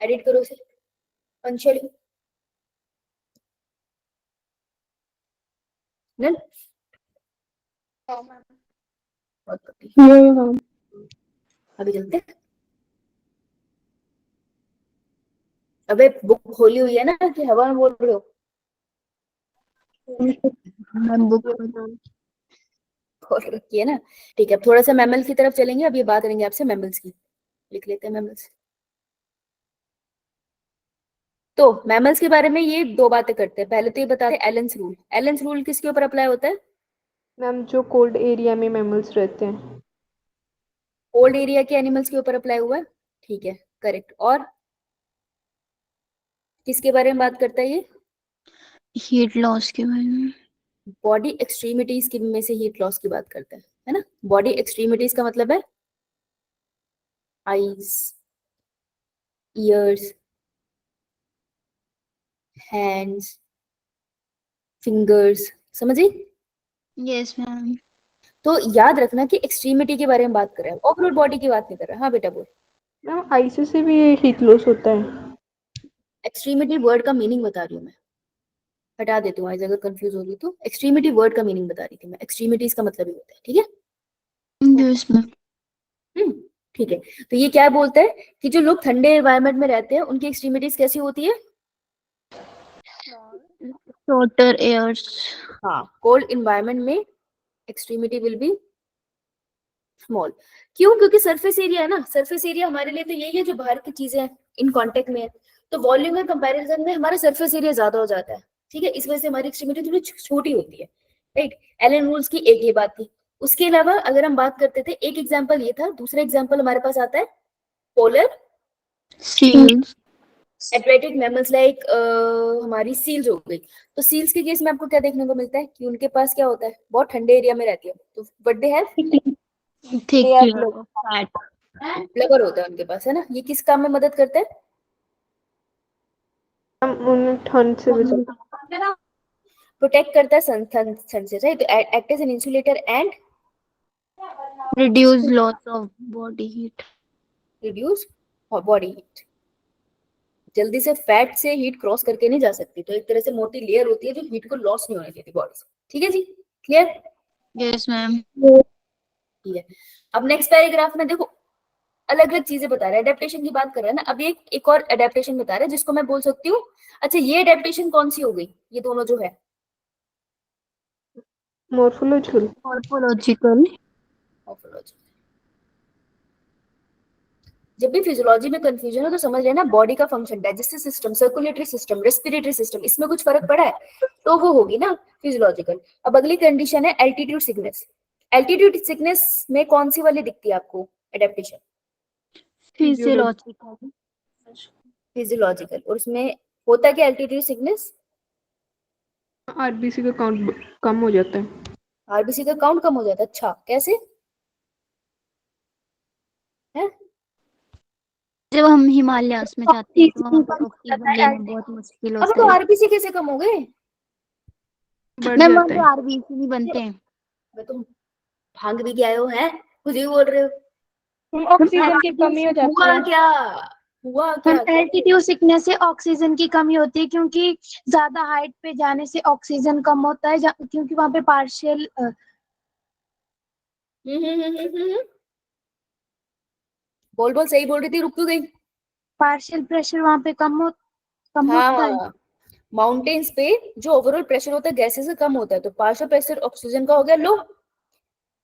एडिट करो इसे, अपंशिया लिखो ना। अभी चलते हैं। अबे बुक खोली हुई है ना कि हवा में बोल रहे हो? मैम बुक खोल रखी है ना, ठीक है। अब थोड़ा सा मैमल्स की तरफ चलेंगे, अब ये बात करेंगे आपसे मैमल्स की, लिख लेते हैं मैमल्स। तो मैमल्स के बारे में ये दो बातें करते हैं, पहले तो ये बताते हैं एलेंस रूल। एलेंस रूल किसके ऊपर अप्लाई होता है? मैम जो कोल्ड एरिया में मैमल्स रहते हैं। कोल्ड एरिया के एनिमल्स के ऊपर अप्लाई हुआ है, ठीक है, करेक्ट। और किसके बारे में बात करता है ये? हीट लॉस के बारे में। बॉडी एक्सट्रीमिटीज की में से हीट लॉस की बात करता है ना। बॉडी एक्सट्रीमिटीज का मतलब है आईज, ईयर्स, हैंड्स, फिंगर्स, समझी? Yes ma'am. तो याद रखना कि एक्सट्रीमिटी के बारे में बात कर रहे हैं, ओवरऑल बॉडी की बात नहीं कर रहे हैं। हाँ बेटा बोल। मैम आईसी से भी हीट लॉस होता है। एक्सट्रीमिटी वर्ड का मीनिंग बता रही हूँ मैं, हटा देती हूँ अगर कंफ्यूज होगी तो। एक्सट्रीमिटी वर्ड का मीनिंग बता रही थी मैं, एक्सट्रीमिटीज का मतलब ही होता है, ठीक है। Yes ma'am. ठीक है। तो ये क्या बोलता है कि जो लोग ठंडे एनवायरनमेंट में रहते हैं उनकी एक्सट्रीमिटीज कैसी होती है? Shorter ears. हाँ, कोल्ड एनवायरनमेंट में एक्सट्रीमिटी विल बी स्मॉल। क्यों? क्योंकि सरफेस एरिया है ना, सरफेस एरिया हमारे लिए तो यही है जो बाहर की चीजें इन कांटेक्ट में है, तो वॉल्यूम के कंपैरिजन में हमारा सरफेस एरिया ज्यादा हो जाता है, ठीक है। इस वजह से हमारी एक्सट्रीमिटी थोड़ी छोटी होती है, राइट। एलन रूल्स की एक ये बात थी। उसके अलावा अगर हम बात करते थे, एक एग्जांपल ये था, दूसरा एग्जांपल हमारे पास आता है polar seals. Aquatic mammals like हमारी सील्स हो गई। तो सील्स के केस में आपको क्या देखने को मिलता है कि उनके पास क्या होता है? बहुत ठंडे एरिया में रहती है, तो what they have? Thick fat. Blubber होता है उनके पास, है ना। ये किस काम में मदद करता है? हम उन्हें ठंड से बचाते प्रोटेक्ट करता है सन से, राइट। तो act as an insulator and reduce loss of body heat. Reduce body heat. जल्दी से फैट से हीट क्रॉस करके नहीं जा सकती, तो एक तरह से मोटी लेयर होती है जो हीट को लॉस नहीं होने देती बॉडी से, ठीक है जी, क्लियर? Yes ma'am. ठीक है। अब नेक्स्ट पैराग्राफ में देखो, अलग अलग चीजें बता रहा है, एडेप्टेशन की बात कर रहा है ना। अब एक और एडेप्टेशन बता रहा है जिसको मैं बोल सकती हूँ, अच्छा ये एडेप्टेशन कौन सी हो गई, ये दोनों जो है मॉर्फोलॉजिकल। Morphological. Morphology। जब भी फिजियोलॉजी में कंफ्यूजन हो तो समझ लेना बॉडी का function, digestive system, circulatory system, respiratory system, इसमें कुछ फर्क पड़ा है तो वो होगी ना फिजियोलॉजिकल। अब अगली कंडीशन है एल्टीट्यूड सिकनेस। एल्टीट्यूड सिकनेस में कौन सी वाली दिखती है आपको एडेप्टेशन? Physiological. फिजियोलॉजिकल। और उसमें होता क्या एल्टीट्यूड सिकनेस? आरबीसी का काउंट कम हो जाता है। आरबीसी का काउंट कम हो जाता है, अच्छा कैसे है? जब हम हिमालयास में जाते हैं तो वहाँ पर ऑक्सीजन ऑक्सीजन लेना बहुत मुश्किल अब होता तो है। आरबीसी कैसे कम हो गए? बढ़ मैम जाता वहाँ पे है। आरबीसी नहीं बनते हैं। मैं तुम भांग भी के आए हो हैं, कुछ ही बोल रहे हो। ऑक्सीजन की कमी हो जाती हुआ है। क्या, हुआ क्या? एल्टीट्यूड सिकनेस से ऑक्सीजन की कमी होती है क्योंकि ज्यादा हाइट पे जाने से ऑक्सीजन कम होता है क्योंकि वहाँ पे पार्शियल बोल बोल, सही बोल रही थी, रुक क्यों गई? पार्शियल प्रेशर वहाँ पे कम होता है। हाँ, माउंटेन्स पे जो ओवरऑल प्रेशर होता है गैसेस से कम होता है, तो पार्शियल प्रेशर ऑक्सीजन का हो गया लो।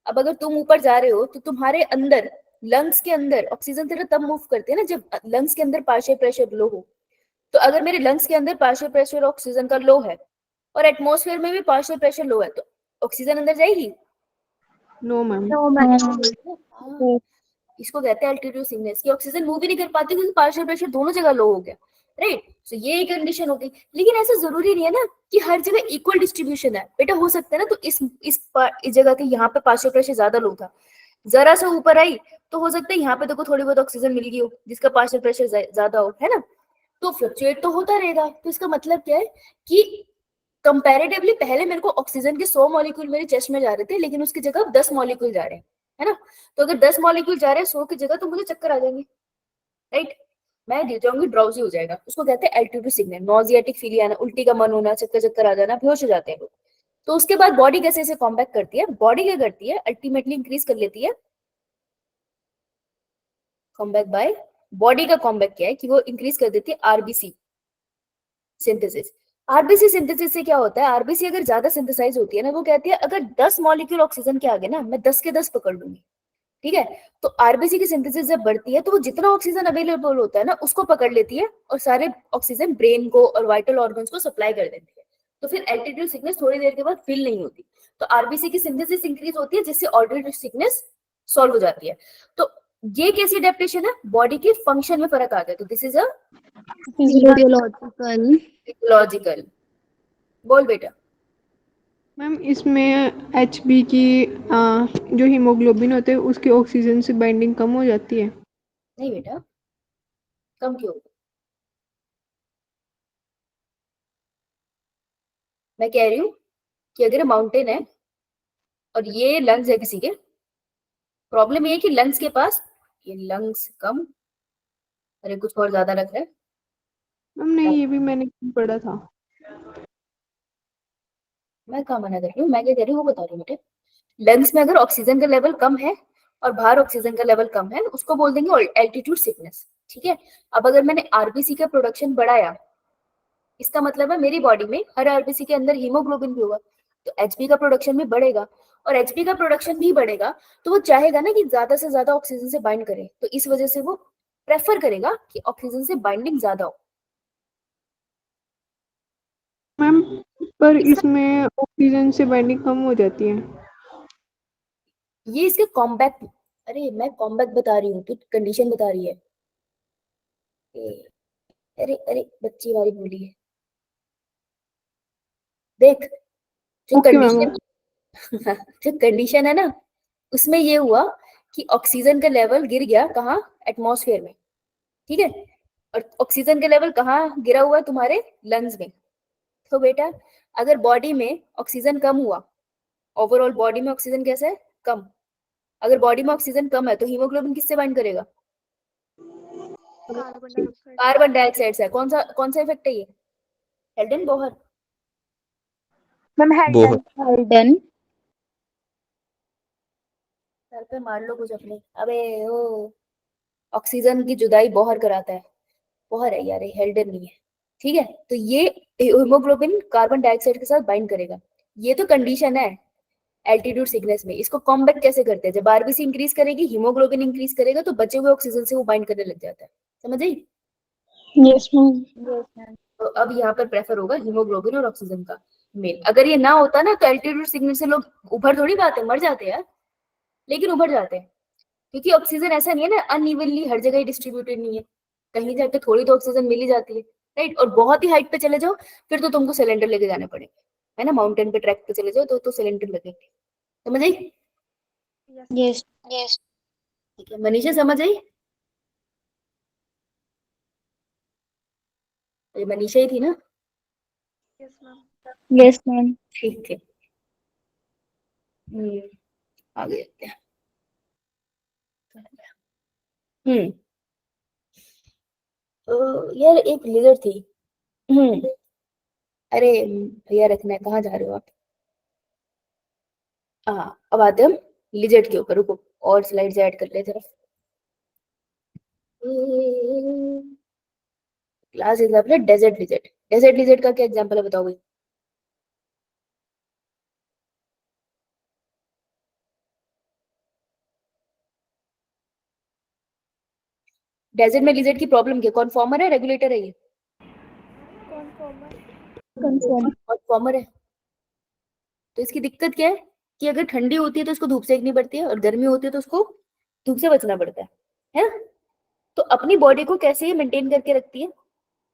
अब अगर तुम ऊपर जा रहे हो तो तुम्हारे अंदर लंग्स के अंदर ऑक्सीजन तेरा तब मूव करते हैं ना जब लंग्स के अंदर पार्शियल प्रेशर लो हो। तो अगर मेरे लंग्स के अंदर पार्शियल प्रेशर ऑक्सीजन का लो है और एटमॉस्फेयर में भी पार्शियल प्रेशर लो है, तो ऑक्सीजन अंदर जाएगी? No ma'am. हाँ, इसको कहते हैं एल्टीट्यूड सिकनेस, कि ऑक्सीजन मूव ही नहीं कर पाती क्योंकि पार्शियल प्रेशर दोनों जगह लो हो गया, राइट। तो ये एक कंडीशन होगी। लेकिन ऐसा जरूरी नहीं है ना कि हर जगह इक्वल डिस्ट्रीब्यूशन है बेटा, हो सकता है ना तो इस जगह के यहाँ पे पार्शियल प्रेशर ज्यादा लो था, जरा सा ऊपर आई तो हो सकता है यहाँ पे तो थोड़ी बहुत ऑक्सीजन मिल गई हो जिसका पार्शियल प्रेशर ज्यादा हो, है ना। तो फ्लक्चुएट तो होता रहेगा। तो इसका मतलब क्या है कि कंपैरेटिवली पहले मेरे को ऑक्सीजन के 100 मॉलिक्यूल मेरे चेस्ट में जा रहे थे, लेकिन उसकी जगह 10 मॉलिक्यूल जा रहे हैं, है ना। तो अगर 10 मॉलिक्यूल जा रहे हैं 100 की जगह, तो मुझे चक्कर आ जाएंगे, राइट। मैं गिर जाऊंगी, ड्राउजी हो जाएगा, उसको कहते हैं एल्टीट्यूड सिकनेस। नॉजियाटिक फील आना, उल्टी का मन होना, चक्कर चक्कर आ जाना, बेहोश हो जाते हैं लोग। तो उसके बाद बॉडी कैसे इसे कॉम्बैक्ट करती है? बॉडी क्या करती है, अल्टीमेटली इंक्रीज कर लेती है कॉम्बैक्ट बाय, बॉडी का कॉम्बैक्ट क्या है कि वो इंक्रीज कर देती है आरबीसी सिंथेसिस। आरबीसी सिंथेसिस से क्या होता है, आरबीसी अगर ज्यादा सिंथेसाइज होती है ना, वो कहती है अगर 10 मॉलिक्यूल ऑक्सीजन के आगे ना, मैं 10 के 10 पकड़ लूंगी, ठीक है। तो आरबीसी की सिंथेसिस जब बढ़ती है तो वो जितना ऑक्सीजन अवेलेबल होता है ना उसको पकड़ लेती है और सारे ऑक्सीजन ब्रेन को और वाइटल ऑर्गन्स को सप्लाई कर देती है। तो फिर एल्टीट्यूड सिकनेस थोड़ी देर के बाद फील नहीं होती। तो आरबीसी की सिंथेसिस इंक्रीज होती है जिससे ऑल्टरनेटिव सिकनेस सॉल्व हो जाती है। तो ये कैसी अडेप्टेशन है, बॉडी के फंक्शन में फर्क आ गया, तो this is a physiological. Physiological. बोल बेटा। मैम इसमें एचबी की जो हीमोग्लोबिन होते हैं उसकी ऑक्सीजन से बाइंडिंग कम हो जाती है। नहीं बेटा, कम क्यों? मैं कह रही हूँ कि अगर माउंटेन है और ये लंग्स है किसी के, प्रॉब्लम ये है कि लंग्स के पास, ये लंग्स कम, अरे कुछ और ज्यादा लग रहा है। मैम नहीं, ये भी मैंने पढ़ा था। मैं कहाँ मना कर रही हूँ, मैं क्या कह रही हूँ वो बता रही हूँ बेटे। लंग्स में अगर ऑक्सीजन का लेवल कम है और बाहर ऑक्सीजन का लेवल कम है, उसको बोल देंगे एल्टीट्यूड सिकनेस, ठीक है। अब अगर मैंने आरबीसी का प्रोडक्शन बढ़ाया, इसका मतलब है मेरी बॉडी में हर आरबीसी के अंदर हीमोग्लोबिन भी होगा, तो एचबी का प्रोडक्शन भी बढ़ेगा। और एचबी का प्रोडक्शन भी बढ़ेगा तो वो चाहेगा ना कि ज्यादा से ज्यादा ऑक्सीजन से बाइंड करे, तो इस वजह से वो प्रेफर करेगा कि ऑक्सीजन से बाइंडिंग ज्यादा हो। मैम पर इसका इसमें ऑक्सीजन से बाइंडिंग कम हो जाती है। ये इसके कॉम्बैक्ट, अरे मैं कॉम्बैक्ट बता रही हूँ, तू कंडीशन बता रही है। अरे अरे बच्ची वाली बोली है, देख जो ओके मैम। कंडीशन जो कंडीशन है ना, उसमें ये हुआ कि ऑक्सीजन का लेवल गिर गया कहाँ, एटमॉस्फेयर में, ठीक है। और ऑक्सीजन का लेवल कहाँ गिरा हुआ है, तुम्हारे लंग्स में। तो बेटा अगर बॉडी में ऑक्सीजन कम हुआ, ओवरऑल बॉडी में ऑक्सीजन कैसा है, कम, अगर बॉडी में ऑक्सीजन कम है तो हीमोग्लोबिन किससे बाइंड करेगा, कार्बन डाइऑक्साइड से। कौन सा इफेक्ट है ये, Haldane Bohr? Ma'am Bohr. Haldane. सर पे मार लो कुछ अपने, अबे ओ ऑक्सीजन की जुदाई बाहर कराता है, बाहर है यार, ये हेल्डन नहीं है, ठीक है। तो ये हीमोग्लोबिन कार्बन डाइऑक्साइड के साथ बाइंड करेगा। ये तो कंडीशन है एल्टीट्यूड सिकनेस में। इसको कॉम्बैट कैसे करते हैं, जब आरबीसी इंक्रीज करेगी, हीमोग्लोबिन इंक्रीज करेगा, तो बचे हुए ऑक्सीजन से वो बाइंड करने लग जाता है। समझ आई? Yes ma'am. तो अब यहाँ पर प्रेफर होगा हीमोग्लोबिन और ऑक्सीजन का मेल। अगर ये ना होता ना तो एल्टीट्यूड सिकनेस से लोग उभर थोड़ी पाते, मर जाते हैं यार, लेकिन उभर जाते हैं। क्योंकि ऑक्सीजन ऐसा नहीं है ना, अनइवनली हर जगह ही डिस्ट्रीब्यूटेड नहीं है, कहीं जाके थोड़ी तो ऑक्सीजन मिल ही जाती है, राइट। और बहुत ही हाइट पे चले जाओ फिर तो तुमको सिलेंडर लेके जाने पड़ेंगे, है ना। माउंटेन पे ट्रैक पे चले जाओ तो सिलेंडर लगेंगे। समझ आई? यस। ठीक है, मनीषा समझ आई? ये मनीषा ही थी ना? Yes ma'am. ठीक है। आगे देखते हैं। हम्म यार एक लिजर्ड थी। अरे भैया रखना है, कहाँ जा रहे हो आप? हाँ, अब आते हैं हम लिजर्ड के ऊपर। रुको और स्लाइड्स ऐड कर ले जरा। क्लास एग्जाम्पल है डेजर्ट लिजर्ड। डेजर्ट लिजर्ड का क्या एग्जाम्पल है बताओ भाई? डेजर्ट में लिजर्ड की प्रॉब्लम क्या? कॉन्फॉर्मर है, रेगुलेटर है? ये कॉन्फॉर्मर है। तो इसकी दिक्कत क्या है कि अगर ठंडी होती है तो उसको धूप सेकनी पड़ती है, और गर्मी होती है तो उसको धूप से बचना पड़ता है ना? तो अपनी बॉडी को कैसे ये मेंटेन करके रखती है,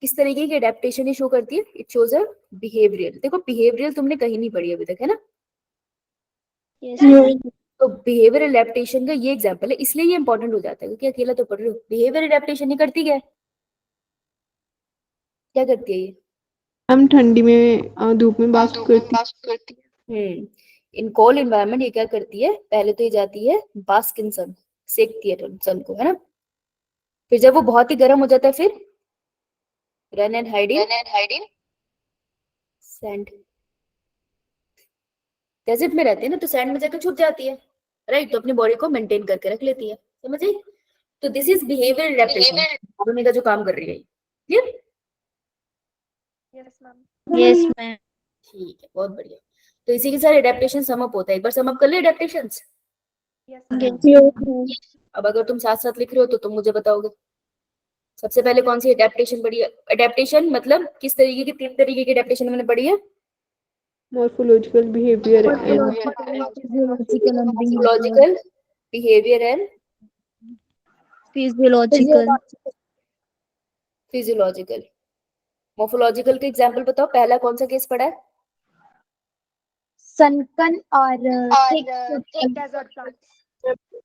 किस तरीके की एडेप्टेशन ये शो करती है? It shows a behavioural. देखो बिहेवियरल तुमने कहीं नहीं पढ़ी अभी तक, है ना? तो बिहेवियर एडेप्टेशन का ये एग्जांपल है, इसलिए ये इंपॉर्टेंट हो जाता है क्योंकि अकेला तो पढ़ रहे हो। बिहेवियर एडेप्टेशन ये करती क्या है, क्या करती है ये? हम ठंडी में धूप में बात करती इन कोल्ड एनवायरनमेंट ये क्या करती है, पहले तो ये जाती है बास्क इन सन, सेकती है सन को, है ना। फिर जब वो बहुत ही गर्म हो जाता है फिर run and hide in sand. Desert में रहती है ना तो सैंड में जाकर छुप जाती है, राइट। तो अपनी बॉडी को मेंटेन करके रख लेती है। समझ आई? तो दिस इज बिहेवियर एडेप्टेशन, होने का जो काम कर रही है। क्लियर? Yes ma'am. ठीक है, बहुत बढ़िया। तो इसी के साथ एडेप्टेशन सम अप होता है। एक बार सम अप कर ले एडेप्टेशंस। अब अगर तुम साथ साथ लिख रहे हो तो तुम मुझे बताओगे सबसे पहले कौन सी एडेप्टेशन पढ़ी है। एडेप्टेशन मतलब किस तरीके की, 3 तरीके की एडेप्टेशन मैंने पढ़ी है। Morphological behaviour and morphological behaviour and physiological. Physiological. Morphological के एग्जांपल बताओ, पहला कौन सा केस पढ़ा है? सनकन और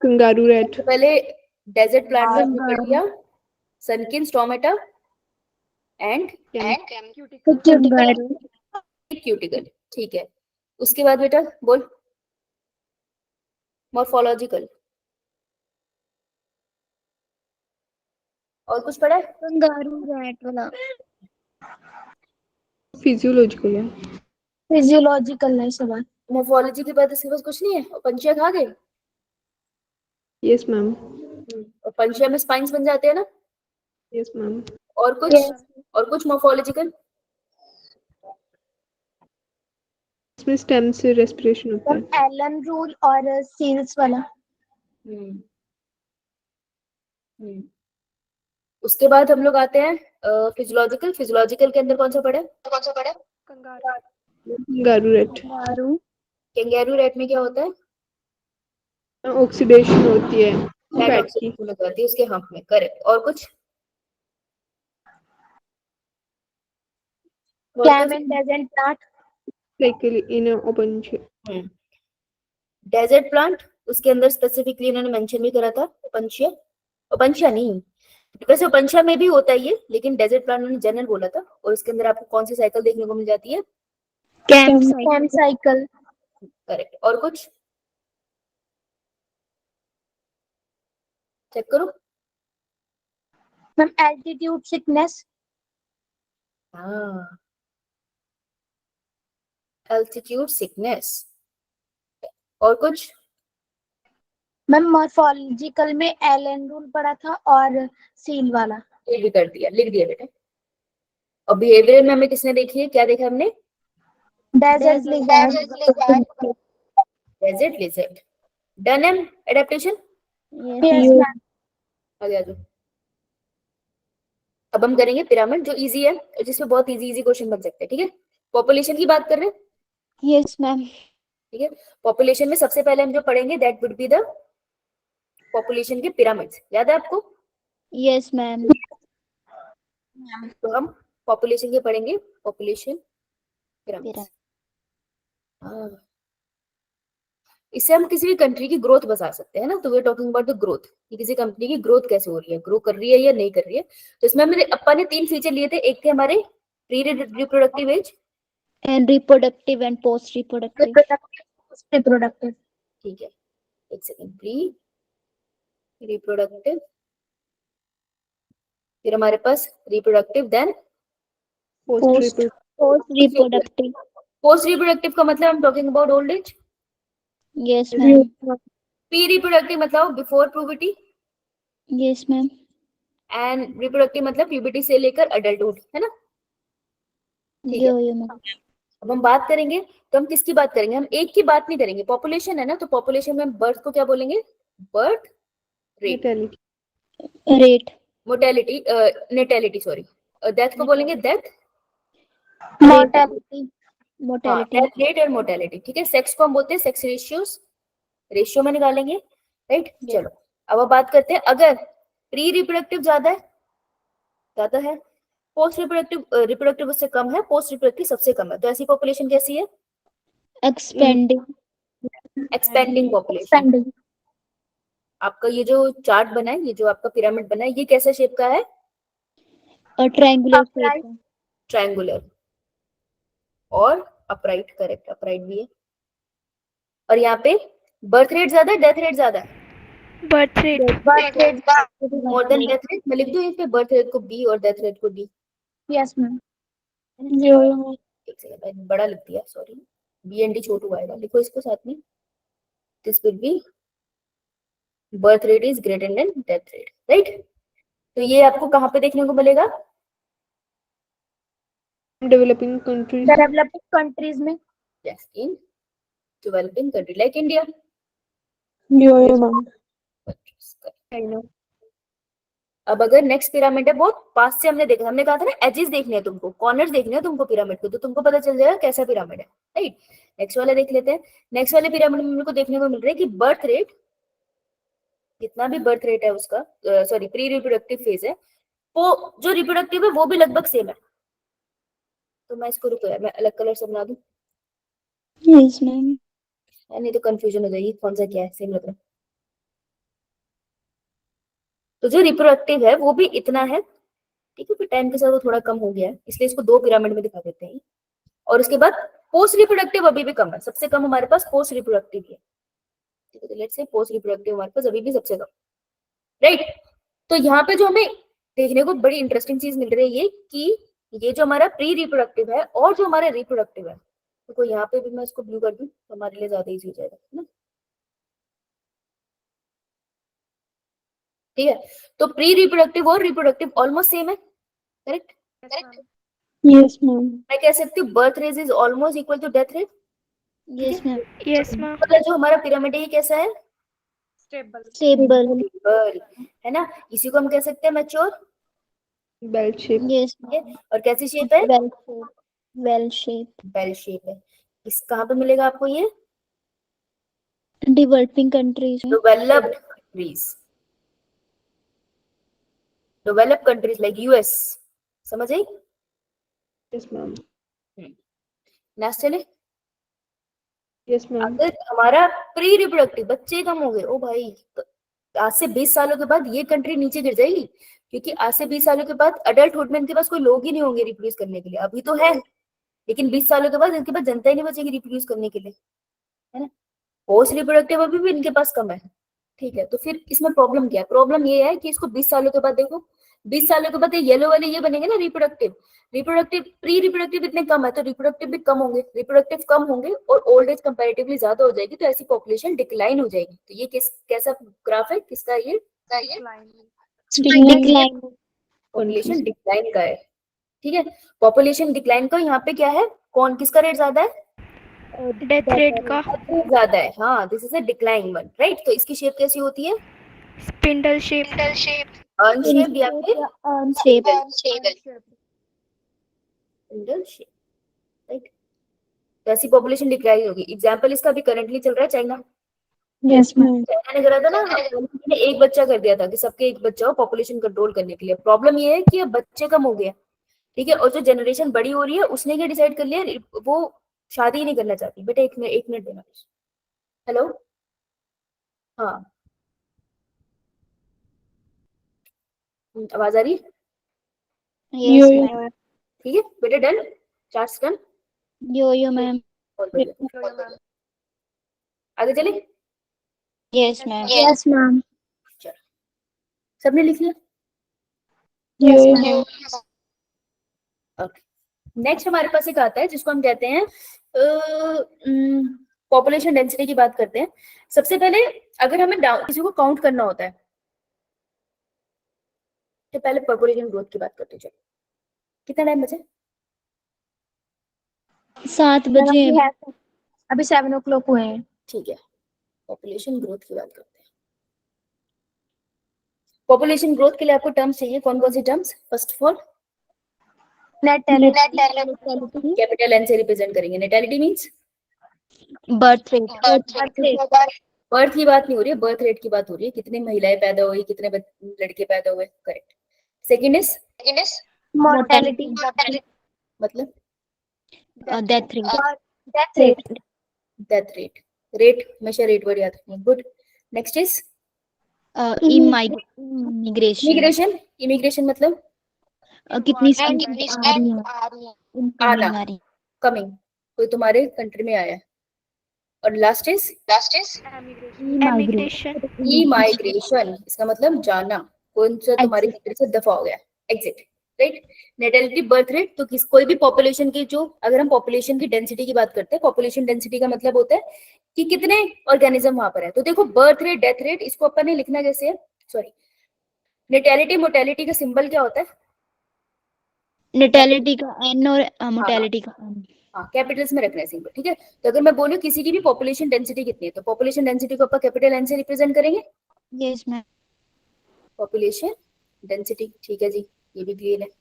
कंगारू रैट। सबसे पहले डेजर्ट प्लांट में हमने पढ़ लिया सनकिन, स्टोमेटा एंड क्यूटिकल। ठीक है, उसके बाद बेटा बोल मॉर्फोलॉजिकल। और कुछ पढ़ा है? कंगारू रैट वाला। फिजियोलॉजिकल है। फिजियोलॉजिकल है सवाल। मॉर्फोलॉजी के बाद इसके पास कुछ नहीं है, और पंछिया खा गए। Yes ma'am. और पंछिया में स्पाइंस बन जाते हैं ना। Yes ma'am. और कुछ और कुछ मॉर्फोलॉजिकल? इसमें स्टेम से रेस्पिरेशन होता है। एलन रूल और सील्स वाला। हम्म हम्म उसके बाद हम लोग आते हैं फिजियोलॉजिकल। फिजियोलॉजिकल के अंदर कौन सा पढ़ा है? Kangaroo rat. कैंगेरू रैट में क्या होता है? ऑक्सीडेशन होती है फैट फैट की। ऑक्सीडेशन हो जाती है उसके हम्प में, करेक्ट। और कुछ? Common desert plant. Cycle in open shape. Desert plant, उसके अंदर स्पेसिफिकली इन्होंने मेंशन भी करा था पंछिया। पंछिया नहीं, वैसे पंछिया में भी होता है ये, लेकिन डेजर्ट प्लांट उन्होंने जनरल बोला था। और इसके अंदर आपको कौन सी साइकिल देखने को मिल जाती है? Camp cycle. करेक्ट। और कुछ चेक करो। Ma'am altitude sickness. हाँ, एल्टीट्यूड सिकनेस। और कुछ? मैम मॉर्फोलॉजिकल में एलन रूल पढ़ा था और सील वाला। ये भी कर दिया, लिख दिया बेटा। और बिहेवियर में हमें किसने देखी है, क्या देखा हमने? Desert lizard. Desert lizard. Done em adaptation. Yes ma'am. आगे आ जाओ। अब हम करेंगे पिरामिड, जो इजी है और जिसमें बहुत इजी इजी क्वेश्चन बन सकते हैं, ठीक है। पॉपुलेशन की बात कर रहे हैं, Yes, ma'am. ठीक है। पॉपुलेशन में सबसे पहले हम जो पढ़ेंगे that would be the population के पिरामिड्स, याद है आपको? Yes, ma'am. तो हम पॉपुलेशन के पढ़ेंगे, पॉपुलेशन पिरामिड्स। इससे हम किसी भी कंट्री की ग्रोथ बता सकते हैं ना, तो we are talking about the growth, कि किसी कंपनी की ग्रोथ कैसे हो रही है, ग्रो कर रही है या नहीं कर रही है। तो इसमें हमने अपन ने 3 फीचर लिए थे, एक थे हमारे pre reproductive age, And reproductive and post-reproductive. Reproductive. ठीक है, एक सेकंड, प्री रिप्रोडक्टिव, फिर हमारे पास reproductive, then post Post-reproductive. Post reproductive का मतलब हम talking about old age. Yes, ma'am. Pre reproductive मतलब before puberty, Yes, ma'am. And reproductive मतलब प्यूबर्टी से लेकर अडल्टहुड, है ना। ठीक है। Yeah, ma'am. अब हम बात करेंगे, तो हम किसकी बात करेंगे, हम एक की बात नहीं करेंगे। पॉपुलेशन है ना, तो पॉपुलेशन में बर्थ को क्या बोलेंगे? Birth rate. Rate. Mortality, natality sorry, death को बोलेंगे death, mortality. Mortality. Death rate और मोर्टेलिटी, ठीक है। सेक्स को हम बोलते हैं सेक्स रेशियोज, रेशियो में निकालेंगे, राइट। चलो अब हम बात करते हैं, अगर प्री रिप्रोडक्टिव ज्यादा है, पोस्ट रिप्रोडक्टिव उससे कम है, पोस्ट रिप्रोडक्टिव सबसे कम है, तो ऐसी पॉपुलेशन कैसी है? Expanding. Expanding population. आपका ये जो चार्ट बना है, ये जो आपका पिरामिड बना है, ये कैसे शेप का है? A triangular shape. ट्रायंगुलर और अपराइट, करेक्ट, अपराइट भी है। और यहाँ पे बर्थ रेट ज्यादा है, डेथ रेट ज्यादा है? Birth rate. More than death rate. मैं लिख दूं इस पे बर्थ रेट को बी और डेथ रेट को डी। Yes ma'am. एक सेकंड, मैंने बड़ा लिख दिया, सॉरी, बी एंड डी छोटू आएगा, लिखो इसको साथ में। This will be birth rate is greater than death rate, right. तो ये आपको कहाँ पे देखने को मिलेगा? Developing countries. डेवलपिंग कंट्रीज में। Yes, in developing country like India. अब अगर नेक्स्ट पिरामिड है, बहुत पास से हमने देखा, हमने कहा था ना एजेस देखने हैं तुमको, कॉर्नर्स देखने हैं तुमको पिरामिड को, तो तुमको पता चल जाएगा कैसा पिरामिड है, राइट। नेक्स्ट वाला देख लेते हैं। नेक्स्ट वाले पिरामिड में हमको देखने को मिल रहा है कि बर्थ रेट, जितना भी बर्थ रेट है उसका, सॉरी प्री रिप्रोडक्टिव फेज है, वो जो रिप्रोडक्टिव है वो भी लगभग सेम है। तो मैं इसको, रुको यार, मैं अलग कलर से बना दूं, Yes, ma'am. नहीं तो कंफ्यूजन हो जाएगी कौन सा क्या है, सेम लग रहा है। तो जो रिप्रोडक्टिव है वो भी इतना है, ठीक है, फिर टाइम के साथ वो थोड़ा कम हो गया है, इसलिए इसको 2 पिरामिड में दिखा देते हैं। और उसके बाद पोस्ट रिप्रोडक्टिव अभी भी कम है, सबसे कम हमारे पास पोस्ट रिप्रोडक्टिव है, ठीक है। तो लेट्स से पोस्ट रिप्रोडक्टिव हमारे पास अभी भी सबसे कम, राइट। तो यहाँ पे जो हमें देखने को बड़ी इंटरेस्टिंग चीज मिल रही है ये, कि ये जो हमारा प्री रिप्रोडक्टिव है और जो हमारा रिप्रोडक्टिव है, तो यहाँ पे भी मैं इसको ब्लू कर दूं तो हमारे लिए ज्यादा इजी हो जाएगा, है ना। ठीक है, तो प्री रिप्रोडक्टिव और रिप्रोडक्टिव ऑलमोस्ट सेम है, करेक्ट। Yes, ma'am. मैं कह सकती हूँ birth rate is almost equal to death rate. Yes, ma'am. Yes ma'am. मतलब जो हमारा पिरामिड है ये कैसा है? Stable. स्टेबल, है ना। इसी को हम कह सकते हैं मैच्योर, बेल शेप। Yes, ठीक है। ma'am. और कैसी शेप है? Well shape. Well shape. Bell shape है। इस कहाँ पे मिलेगा आपको ये? Developing countries. Developed countries, developed countries like US, समझ आई? Yes ma'am. नेक्स्ट चले। Yes ma'am. अगर हमारा प्री रिप्रोडक्टिव बच्चे कम हो गए, ओ भाई, तो आज से 20 सालों के बाद ये कंट्री नीचे गिर जाएगी, क्योंकि आज से 20 सालों के बाद अडल्टहुड में इनके पास कोई लोग ही नहीं होंगे रिप्रोड्यूस करने के लिए। अभी तो है, लेकिन 20 सालों के बाद इनके पास जनता ही नहीं बचेगी रिप्रोड्यूस करने के लिए, है ना। पोस्ट रिप्रोडक्टिव अभी भी इनके पास कम है, ठीक है। तो फिर इसमें प्रॉब्लम क्या है? प्रॉब्लम ये है कि इसको 20 सालों के बाद देखो, 20 सालों के बाद येलो वाले ये बनेंगे ना रिप्रोडक्टिव, रिप्रोडक्टिव प्री रिप्रोडक्टिव इतने कम है तो रिप्रोडक्टिव भी कम होंगे, रिप्रोडक्टिव कम होंगे और ओल्ड एज कंपैरेटिवली ज्यादा हो जाएगी, तो ऐसी पॉपुलेशन डिक्लाइन हो जाएगी। तो ये कैसा ग्राफ है, किसका ये डिक्लाइन। पॉपुलेशन डिक्लाइन का है। ठीक है, पॉपुलेशन डिक्लाइन का यहाँ पे क्या है, कौन किसका रेट ज्यादा है, डेथ रेट का ज्यादा है। हाँ, this is a decline one, right. तो इसकी शेप कैसी होती है, स्पिंडल शेप अर्न शेप या फिर शेप। Spindle shape, right. तो ऐसी पॉपुलेशन डिक्लाइन होगी। एग्जांपल इसका भी करंटली चल रहा है चाइना। Yes ma'am. चाइना ने करा था ना, ने एक बच्चा कर दिया था कि सबके एक बच्चा हो पॉपुलेशन कंट्रोल करने के लिए। प्रॉब्लम ये है कि अब बच्चे कम हो गए, ठीक है, और जो जनरेशन बड़ी हो रही है उसने क्या डिसाइड कर लिया, वो शादी ही नहीं करना चाहती। बेटा एक मिनट देना। हेलो, हाँ आवाज आ रही है, यस मैम। ठीक है बेटा, डन, चार्ज डन। यो मैम। बहुत बढ़िया, आगे चले। Yes ma'am. Yes ma'am. सबने लिख लिया, यस मैम। नेक्स्ट हमारे पास एक आता है जिसको हम कहते हैं पॉपुलेशन डेंसिटी की बात करते हैं। सबसे पहले अगर हमें किसी को काउंट करना होता है तो पहले पॉपुलेशन ग्रोथ की बात करते हैं। चलो, कितना टाइम बचे, 7 बजे। अभी 7 o'clock हुए हैं। ठीक है, पॉपुलेशन ग्रोथ की बात करते हैं। पॉपुलेशन ग्रोथ के लिए आपको टर्म्स चाहिए, कौन कौन सी terms. First of all natality, capital N से रिप्रेजेंट करेंगे। Natality means birth rate. Birth की बात नहीं हो रही है, बर्थ रेट की बात हो रही है, कितनी महिलाएं पैदा हुई, कितने लड़के पैदा हुए, करेक्ट। सेकंड इज मोर्टेलिटी, मतलब death rate. Death rate, rate हमेशा रेट वर्ड याद रखना, good. Next is immigration. Immigration, immigration मतलब कितनी स्टूडेंट आ रही है, आना, आ रही कमिंग, कोई तुम्हारे कंट्री में आया है। और last is emigration E migration, इसका मतलब जाना, कौन सा तुम्हारी कंट्री से दफा हो गया, exit, right. Natality birth rate, तो कोई भी पॉपुलेशन की जो, अगर हम पॉपुलेशन की डेंसिटी की बात करते हैं, पॉपुलेशन डेंसिटी का मतलब होता है कि कितने ऑर्गेनिज्म वहां पर है। तो देखो बर्थ रेट, डेथ रेट, इसको अपन ने लिखना कैसे है, सॉरी, नेटैलिटी मोर्टेलिटी का सिंबल क्या होता है, नेटैलिटी का एन और मोर्टेलिटी का एन। हाँ, कैपिटल्स में रखना है सिंबल, ठीक है। तो अगर मैं बोलूं किसी की भी पॉपुलेशन डेंसिटी कितनी है, तो पॉपुलेशन डेंसिटी को अपन कैपिटल एन से रिप्रेजेंट करेंगे, यस मैम। पॉपुलेशन डेंसिटी, ठीक है जी, ये भी क्लियर है। तो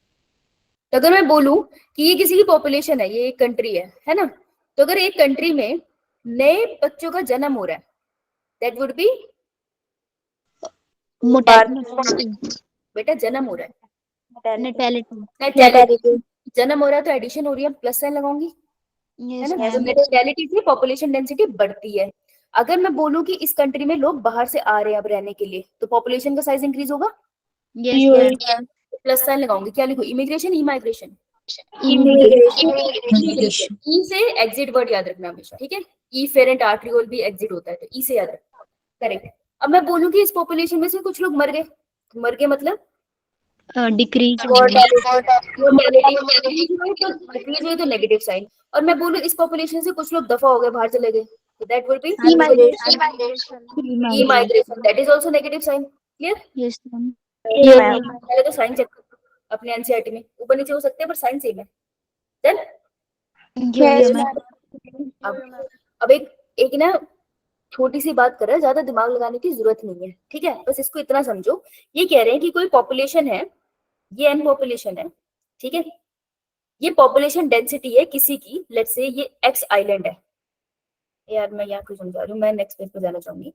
अगर मैं बोलूं कि ये किसी की पॉपुलेशन है, ये एक कंट्री है ना, तो अगर एक कंट्री में नए बच्चों का जन्म हो रहा है, दैट वुड बी मोर्टेलिटी। बेटा जन्म हो रहा है, नेटैलिटी। जन्म हो रहा है तो एडिशन हो रही है, प्लस साइन लगाऊंगी, है यस ना। तो मैम। नेटैलिटी से पॉपुलेशन डेंसिटी बढ़ती है। अगर मैं बोलूं कि इस कंट्री में लोग बाहर से आ रहे हैं अब रहने के लिए, तो पॉपुलेशन का साइज इंक्रीज होगा, यस मैम। प्लस साइन लगाऊंगी, क्या लिखूं, इमिग्रेशन, ई माइग्रेशन, इमिग्रेशन। ई से एग्जिट वर्ड याद रखना हमेशा, ठीक है। ई फेरेंट आर्ट्रियोल भी एग्जिट होता है, तो ई से याद रखना, करेक्ट। अब मैं बोलूं कि इस पॉपुलेशन में से कुछ लोग मर गए मतलब डिक्रीज। डिक्रीज हुई तो नेगेटिव साइन। और मैं बोलूं इस पॉपुलेशन से कुछ लोग दफा हो गए, बाहर चले गए, तो that will be emigration, that is also negative sign, clear. Yes ma'am. पहले तो साइन चेक अपने एनसीईआरटी में, ऊपर नीचे हो सकते हैं पर साइन सेम है, देन यस मैम। अब एक ना छोटी सी बात कर रहा है, ज्यादा दिमाग लगाने की जरूरत नहीं है, ठीक है। बस इसको इतना समझो, ये कह रहे हैं कि कोई पॉपुलेशन है, ये एन पॉपुलेशन है, ठीक है, ये पॉपुलेशन डेंसिटी है किसी की, लेट्स से ये एक्स आइलैंड है। यार मैं यहाँ कुछ समझा रही हूँ, मैं नेक्स्ट पेज पे जाना चाहूंगी,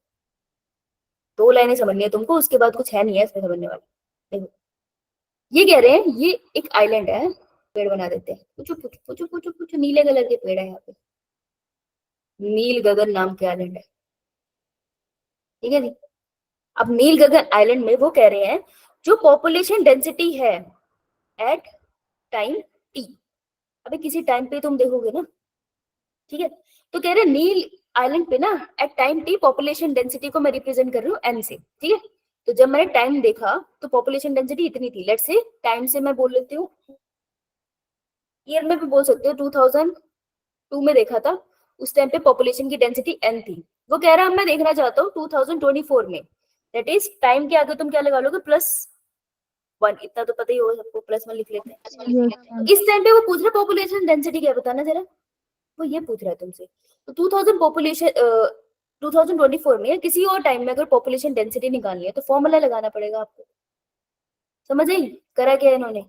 2 लाइनें समझनी है तुमको, उसके बाद कुछ है नहीं है इसमें समझने वाला। देखो ये कह रहे हैं ये एक आइलैंड है, पेड़ बना देते हैं, कुछ नीले कलर के पेड़ है यहाँ पे, नील गगन नाम के आइलैंड है, ठीक है जी। अब नील गगन आइलैंड में वो कह रहे हैं जो पॉपुलेशन डेंसिटी है एट टाइम टी, अभी किसी टाइम पे तुम देखोगे ना, ठीक है, तो कह रहे हैं नील आइलैंड पे ना at time T population density को मैं रिप्रेजेंट कर रही हूँ एन से, ठीक है। तो जब मैंने टाइम देखा तो पॉपुलेशन डेंसिटी इतनी थी। लेट्स से टाइम से मैं बोल लेती हूँ, ईयर में भी बोल सकते हो, 2002 में देखा था, उस टाइम पे पॉपुलेशन की डेंसिटी n थी। वो कह रहा है मैं देखना चाहता हूँ 2024 में, दैट इज टाइम के आगे तुम क्या लगा लोगे, +1, इतना तो पता ही होगा सबको, +1 लिख लेते हैं। Yes, ma'am. इस टाइम पे वो पूछ रहा है पॉपुलेशन डेंसिटी क्या, बताना जरा, वो ये पूछ रहा है तुमसे। तो 2024 में या किसी और टाइम में अगर पॉपुलेशन डेंसिटी निकालनी है तो फॉर्मूला लगाना पड़ेगा आपको। समझ आई करा क्या इन्होंने?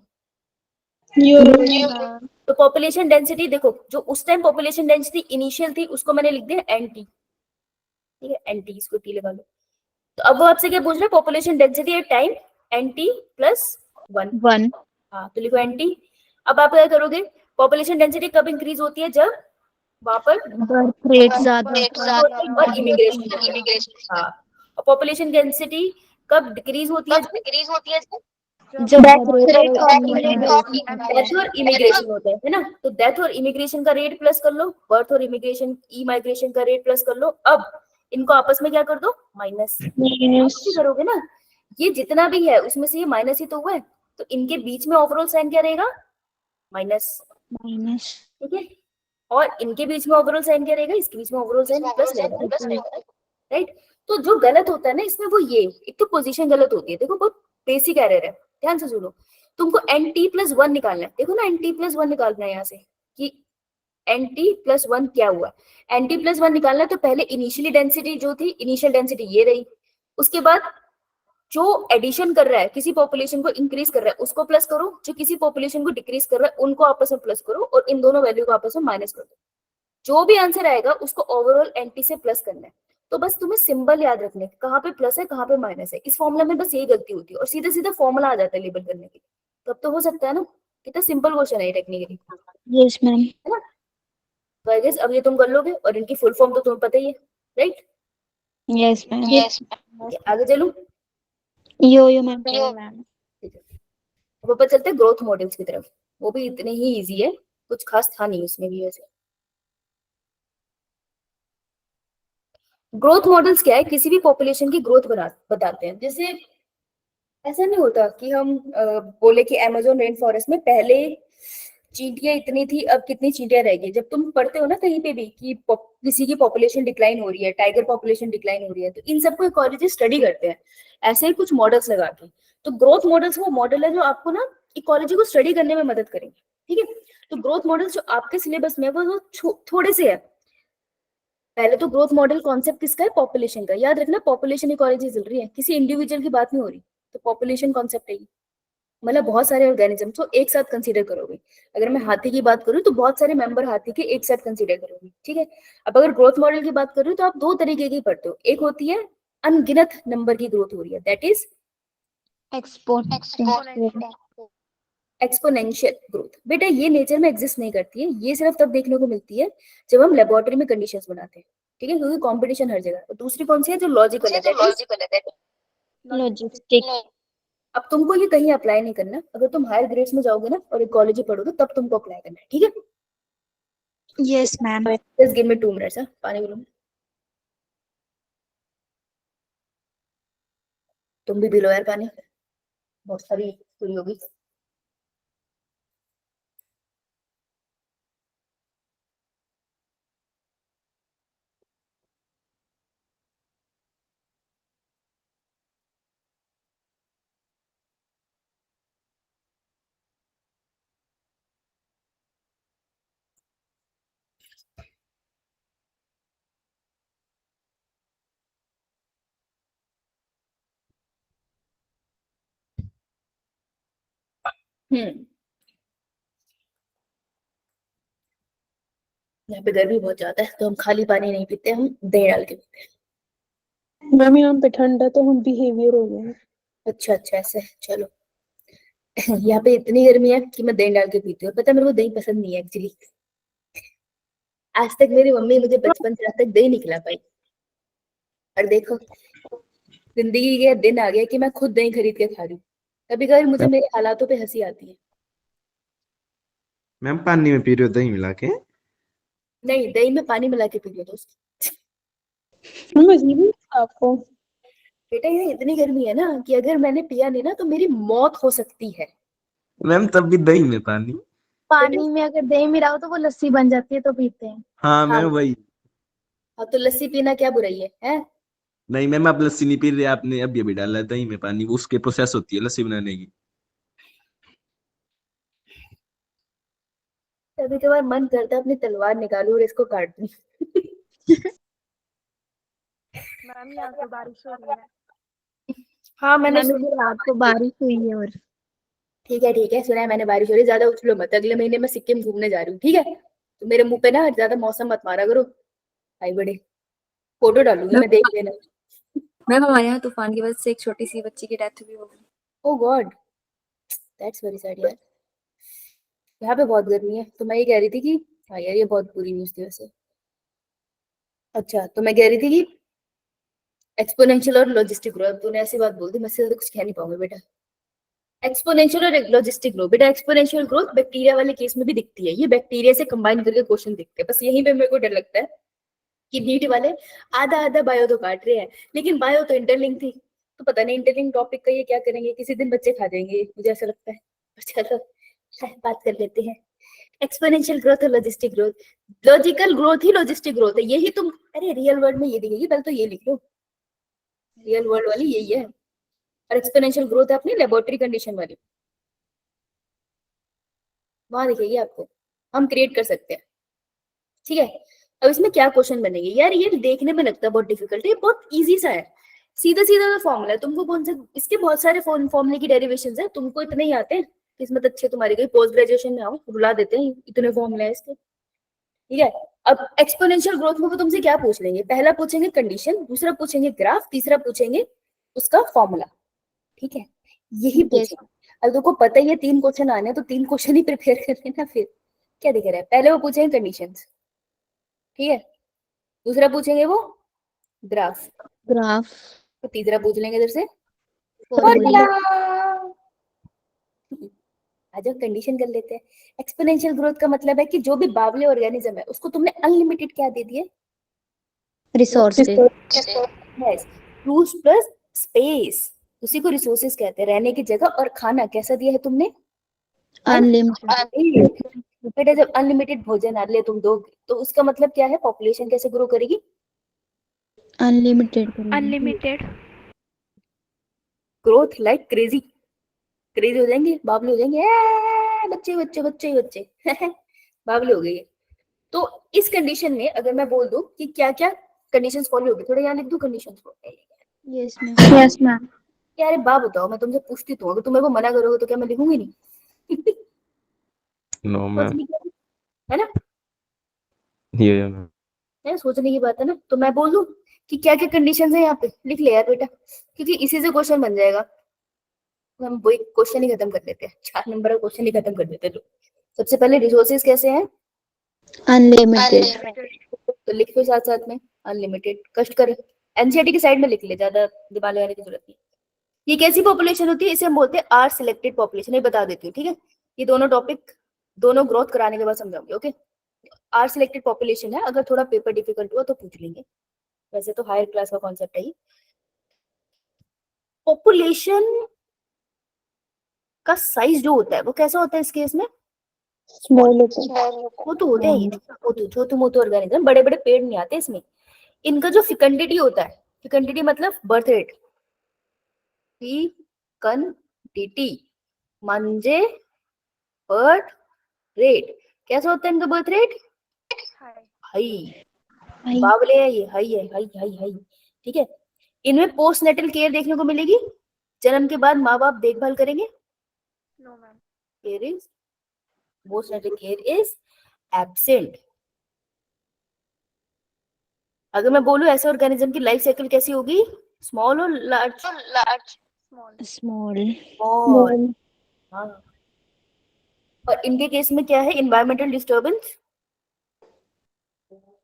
तो पॉपुलेशन डेंसिटी देखो, जो उस टाइम पॉपुलेशन डेंसिटी इनिशियल थी उसको मैंने लिख दिया एनटी, ठीक है, एनटी, इसको टी लगा लो। तो अब वो आपसे क्या पूछ रहे हैं, population density at time NT +1। 1. हाँ तो लिखो एनटी। अब आप क्या करोगे, पॉपुलेशन डेंसिटी कब इंक्रीज होती है, जब वहां पर Birth rate ज़्यादा और इमिग्रेशन, हाँ, और पॉपुलेशन डेंसिटी कब डिक्रीज होती है, जब डेथ और इमिग्रेशन होता है ना। तो डेथ और इमिग्रेशन का रेट प्लस कर लो, बर्थ और इमिग्रेशन माइग्रेशन का रेट प्लस कर लो। अब इनको आपस में क्या कर दो, माइनस करोगे ना, ये जितना भी है उसमें से ये माइनस ही तो हुआ है, तो इनके बीच में ओवरऑल साइन क्या रहेगा, माइनस, माइनस. ठीक है। और इनके बीच में ओवरऑल साइन क्या रहेगा, इसके बीच में ओवरऑल साइन प्लस रहेगा, राइट। तो जो गलत होता है ना इसमें वो ये, एक तो पोजीशन गलत होती है, देखो बहुत बेसिक एरर है, ध्यान से सुनो। तुमको nt+1 निकालना है, देखो ना nt+1 निकालना है यहाँ से कि nt+1 क्या हुआ, nt+1 निकालना है। तो पहले इनिशियली डेंसिटी जो थी, इनिशियल डेंसिटी ये रही, उसके बाद जो एडिशन कर रहा है, किसी पॉपुलेशन को इंक्रीज कर रहा है उसको प्लस करो, जो किसी पॉपुलेशन को डिक्रीज कर रहा है उनको आपस में प्लस करो, और इन दोनों वैल्यू को आपस में माइनस कर दो। जो भी आंसर आएगा उसको ओवरऑल एंटी से प्लस करना है। तो बस तुम्हें सिंबल याद रखने, कहाँ पे प्लस है कहाँ पे माइनस है, इस फॉर्मूला में बस यही गलती होती है, और सीधा सीधा फॉर्मूला आ जाता है लेबल करने के लिए। तो अब तो हो सकता है ना, कितना सिंपल क्वेश्चन है टेक्निकली, Yes, ma'am. है ना। तो आई गेस अब ये तुम कर लोगे, और इनकी फुल फॉर्म तो तुम्हें पता ही है, राइट। Yes, ma'am. आगे चलूं, Yo, ma'am. ठीक है। अब ऊपर चलते हैं ग्रोथ मॉडल्स की तरफ, वो भी इतने ही इजी है, कुछ खास था नहीं उसमें भी वैसे। ग्रोथ मॉडल्स क्या है, किसी भी पॉपुलेशन की ग्रोथ बताते हैं। जैसे ऐसा नहीं होता कि हम बोले कि अमेज़न रेन फॉरेस्ट में पहले चींटियां इतनी थी, अब कितनी चींटियां रह गई। जब तुम पढ़ते हो ना कहीं पे भी कि किसी की पॉपुलेशन डिक्लाइन हो रही है, टाइगर पॉपुलेशन डिक्लाइन हो रही है, तो इन सबको इकोलॉजिस्ट स्टडी करते हैं ऐसे ही कुछ मॉडल्स लगा के। तो ग्रोथ मॉडल्स वो मॉडल है जो आपको ना इकोलॉजी को स्टडी करने में मदद करेंगे, ठीक है। तो ग्रोथ मॉडल्स जो आपके सिलेबस में है वो थोड़े से है। पहले तो ग्रोथ मॉडल कॉन्सेप्ट किसका है, पॉपुलेशन का। याद रखना पॉपुलेशन इकोलॉजी चल रही है, किसी इंडिविजुअल की बात नहीं हो रही। तो पॉपुलेशन कॉन्सेप्ट है, मतलब बहुत सारे ऑर्गेनिज्म को एक साथ कंसीडर करोगे। अगर मैं हाथी की बात करूँ तो बहुत सारे मेंबर हाथी के एक साथ कंसीडर करोगे, ठीक है। अब अगर ग्रोथ मॉडल की बात करूँ तो आप दो तरीके की पढ़ते हो, एक होती है अनगिनत नंबर की ग्रोथ हो रही है, दैट इज एक्सपोनेंशियल ग्रोथ। बेटा ये नेचर में एग्जिस्ट नहीं करती है, ये सिर्फ तब देखने को मिलती है जब हम लेबोरेटरी में कंडीशंस बनाते हैं, ठीक है, क्योंकि कंपटीशन हर जगह। और दूसरी कौन सी है, जो लॉजिकल है, Logistic. अब तुमको ये कहीं अप्लाई नहीं करना, अगर तुम हायर ग्रेड्स में जाओगे ना और इकोलॉजी पढ़ोगे तब तुमको अप्लाई करना है, ठीक है। Yes, ma'am. Just give me 2 minutes, पानी बोलो। तुम भी पी लो यार पानी, बहुत सारी पूरी होगी। यहाँ पे गर्मी बहुत ज्यादा है तो हम खाली पानी नहीं पीते, हम दही डाल के पीते हैं। मैम यहाँ पे ठंडा तो हम बिहेवियर हो गए। अच्छा अच्छा, ऐसे चलो। यहाँ पे इतनी गर्मी है कि मैं दही डाल के पीती हूँ। पता है मेरे को दही पसंद नहीं है एक्चुअली। आज तक मेरी मम्मी मुझे बचपन से आज तक दही नहीं खिला पाई, और देखो जिंदगी के दिन आ गया कि मैं खुद दही खरीद के खा रही हूँ। कभी कभी मुझे मेरे हालातों पे हंसी आती है। मैम पानी में पी रहे हो दही मिला के? नहीं, दही में पानी मिला के पी लो दोस्त। समझ नहीं आपको। बेटा ये इतनी गर्मी है ना कि अगर मैंने पिया नहीं ना तो मेरी मौत हो सकती है। मैम तब भी दही में पानी। पानी में अगर दही मिलाओ तो वो लस्सी बन जाती है, तो पीते हैं। हाँ हाँ मैम वही। अब तो लस्सी पीना क्या बुराई है? नहीं मैम आप लस्सी नहीं पी रहे, आपने अभी अभी डाला है दही में पानी, वो उसके प्रोसेस होती है लस्सी बनाने की। कभी कभार मन करता है अपनी तलवार निकालूं और इसको काट दूं। मैम यहाँ तो बारिश हो रही है। हाँ मैंने मैम इधर रात को बारिश हुई है और ठीक है सुना है मैंने, बारिश हो रही है, ज्यादा उछलो मत, अगले महीने मैं सिक्किम घूमने जा रही हूँ, ठीक है? तो मेरे मुंह पे ना ज्यादा मौसम मत मारा करो। भाई बड़े फोटो डालूंगी मैं, देख लेना। मैम हमारे यहाँ तूफान की वजह से एक छोटी सी बच्ची की डेथ भी हो गई। ओ गॉड, दैट्स वेरी सैड यार। यहाँ पे बहुत गर्मी है, तो मैं ये कह रही थी कि हाँ यार ये बहुत बुरी न्यूज थी वैसे। अच्छा तो मैं कह रही थी कि एक्सपोनेंशियल और लॉजिस्टिक ग्रोथ, तूने ऐसी बात बोल दी मैं इससे ज्यादा कुछ कह नहीं पाऊंगा बेटा। एक्सपोनेंशियल और लॉजिस्टिक ग्रोथ, बेटा एक्सपोनेंशियल ग्रोथ बैक्टीरिया वाले केस में भी दिखती है, ये बैक्टीरिया से कंबाइन करके क्वेश्चन दिखते हैं, बस यहीं पे मेरे को डर लगता है कि नीट वाले आधा आधा बायो तो काट रहे हैं, लेकिन बायो तो इंटरलिंक थी, तो पता नहीं इंटरलिंक टॉपिक का ये क्या करेंगे, किसी दिन बच्चे खा जाएंगे मुझे ऐसा लगता है। चलो बात कर लेते हैं एक्सपोनेंशियल ग्रोथ और लॉजिस्टिक ग्रोथ। लॉजिकल ग्रोथ ही लॉजिस्टिक ग्रोथ है, यही तुम, अरे रियल वर्ल्ड में ये दिखेगी, पहले तो ये लिख लो, रियल वर्ल्ड वाली यही है, और एक्सपोनेंशियल ग्रोथ है अपनी लेबोरेटरी कंडीशन वाली, वहां दिखेगी आपको, हम क्रिएट कर सकते हैं, ठीक है? अब इसमें क्या क्वेश्चन बनेंगे यार, ये देखने में लगता है बहुत डिफिकल्ट है, ये बहुत इजी सा है, सीधा सीधा सा फॉर्मूला है, तुमको कौन से इसके बहुत सारे फॉर्मूले की डेरिवेशंस है, तुमको इतने ही आते हैं, किस्मत अच्छी है तुम्हारी, कोई पोस्ट ग्रेजुएशन में आओ रुला देते हैं, इतने फॉर्मूले हैं इसके, ठीक है? अब एक्सपोनेंशियल ग्रोथ में वो तुमसे क्या पूछ लेंगे, पहला पूछेंगे कंडीशन, दूसरा पूछेंगे ग्राफ, तीसरा पूछेंगे उसका फॉर्मूला, ठीक है? यही yes, पूछेंगे। अब तुमको पता ही है 3 क्वेश्चन आने हैं, तो 3 क्वेश्चन ही प्रिपेयर कर लेना, फिर क्या दिख रहा है, पहले वो पूछेंगे कंडीशंस, ठीक है? दूसरा पूछेंगे वो ग्राफ, ग्राफ तो तीसरा पूछ लेंगे इधर से फॉर्मूला। फॉर्मूला। आज हम कंडीशन कर लेते हैं। एक्सपोनेंशियल ग्रोथ का मतलब है कि जो भी बावले ऑर्गेनिज्म है उसको तुमने अनलिमिटेड क्या दे दिए, resources yes, fruits plus space, उसी को रिसोर्सेज कहते हैं, रहने की जगह और खाना कैसा दिया है तुमने, अनलिमिटेड बेटा जब अनलिमिटेड भोजन आ ले तुम दोगे तो उसका मतलब क्या है, पॉपुलेशन कैसे ग्रो करेगी, unlimited unlimited. Growth like crazy, crazy हो जाएंगे, बावले हो जाएंगे, बच्चे बच्चे बच्चे बच्चे बावले हो गए। तो इस कंडीशन में अगर मैं बोल दूं कि क्या क्या कंडीशंस फॉलो होगी, थोड़ा यहाँ लिख दूं कंडीशंस को, यस मैम। Yes ma'am. यार बात बताओ, मैं तुमसे पूछती तो हूँ, अगर तुम मेरे को मना करोगे तो क्या मैं लिखूंगी नहीं? No ma'am. सोचने की, है ना, ये मैम। है सोचने की बात है ना, तो मैं बोल दूं कि क्या क्या कंडीशंस है यहाँ पे, लिख ले यार बेटा, क्योंकि इसी से क्वेश्चन बन जाएगा, तो हम वही क्वेश्चन ही खत्म कर देते हैं, 4 नंबर का क्वेश्चन ही खत्म कर देते हैं। सबसे पहले रिसोर्सेज कैसे हैं, अनलिमिटेड तो लिख लो साथ साथ में अनलिमिटेड, कष्ट कर, एनसीईआरटी की साइड में लिख ले, ज्यादा दिमाग लगाने की जरूरत नहीं। ये कैसी पॉपुलेशन होती है, इसे हम बोलते हैं आर सिलेक्टेड पॉपुलेशन, ये बता देती हूँ, ठीक है? ये दोनों टॉपिक दोनों ग्रोथ कराने के बाद समझाऊंगी, ओके? आर सिलेक्टेड पॉपुलेशन है, अगर थोड़ा पेपर डिफिकल्ट हुआ तो पूछ लेंगे, वैसे तो हायर क्लास का कॉन्सेप्ट है ये। पॉपुलेशन का साइज जो होता है वो कैसा होता है इस केस में, स्मॉल होता है। वो तो होते हैं ये छोटे मोटे ऑर्गेनिज्म, बड़े बड़े पेड़ नहीं आते इसमें। इनका जो फिकंडिटी होता है, फिकंडिटी मतलब बर्थ रेट, फिकंडिटी म्हणजे बर्थ रेट, कैसा होता है इनका बर्थ रेट, हाई, बावले है ये, हाई है, हाई हाई हाई, ठीक है? इनमें पोस्ट नेटल केयर देखने को मिलेगी, जन्म के बाद माँ बाप देखभाल करेंगे, no ma'am. Care is, post natal care is absent. अगर मैं बोलूं ऐसे ऑर्गेनिज्म की लाइफ साइकिल कैसी होगी, स्मॉल और लार्ज, स्मॉल। स्मॉल स्मॉल, हाँ। और इनके केस में क्या है, इन्वायरमेंटल डिस्टर्बेंस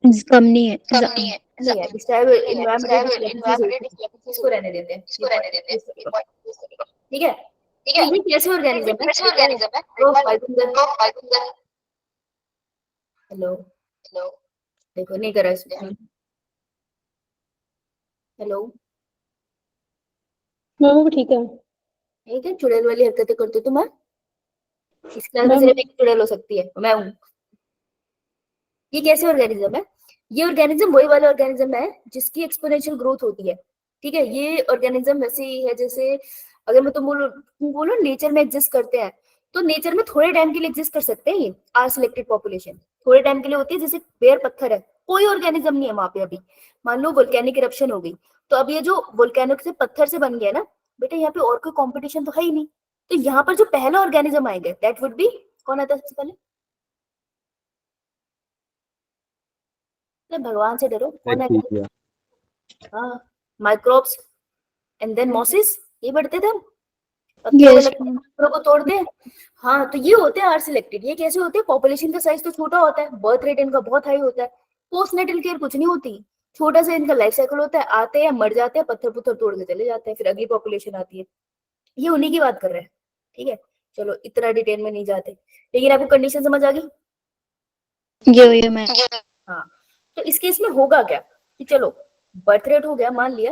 कम नहीं है नहीं है, डिस्टर्ब इन्वायरमेंटल डिस्टर्बेंस, इसको रहने देते हैं, ठीक है? तो ये कैसे ऑर्गेनिज्म है, हेलो, देखो नहीं करा इसमें, हेलो, मैम वो ठीक है। ठीक है, चुड़ैल वाली हरकतें करते हो तुम, हाँ? इस क्लास में मैम सिर्फ एक चुड़ैल हो सकती है, मैं हूँ। ये कैसे ऑर्गेनिज्म है? ये ऑर्गेनिज्म वही वाला ऑर्गेनिज्म है जिसकी एक्सपोनेंशियल ग्रोथ होती है। ठीक है, ये ऑर्गेनिज्म वैसे ही है जैसे, अगर मैं तुम बोलो नेचर में एग्जिस्ट करते हैं, तो नेचर में थोड़े टाइम के लिए एग्जिस्ट कर सकते हैं ये आर सिलेक्टेड पॉपुलेशन, थोड़े टाइम के लिए होती है, जैसे बेर पत्थर है, कोई ऑर्गेनिज्म नहीं है वहां पे अभी। मान लो वोल्केनिक इरप्शन हो गई, तो अब ये जो वोल्केनो से पत्थर से बन गया ना बेटा, यहाँ पे और कोई कॉम्पिटिशन तो है ही नहीं, तो यहाँ पर जो पहला ऑर्गेनिज्म आएगा दैट वुड बी, कौन आता है सबसे पहले? भगवान से डरो, कौन आएगा? बैक्टीरिया। हाँ, माइक्रोब्स एंड देन मॉसिस, ये बढ़ते थे हम, पत्थरों को Yes, लगते हैं, ma'am. पत्थरों को तोड़ते हैं। हाँ, तो ये होते हैं आर सिलेक्टेड। ये कैसे होते हैं? पॉपुलेशन का साइज तो छोटा होता है, बर्थ रेट इनका बहुत हाई होता है, पोस्टनेटल केयर कुछ नहीं होती, छोटा सा इनका लाइफ साइकिल होता है, आते हैं मर जाते हैं, पत्थर पुत्थर तोड़ के चले जाते हैं, फिर अगली पॉपुलेशन आती है। ये उन्हीं की बात कर रहे हैं। ठीक है, चलो इतना डिटेल में नहीं जाते, लेकिन आपको कंडीशन समझ आ गई? Yeah, ma'am. हाँ, तो इस केस में होगा क्या कि चलो बर्थ रेट हो गया, मान लिया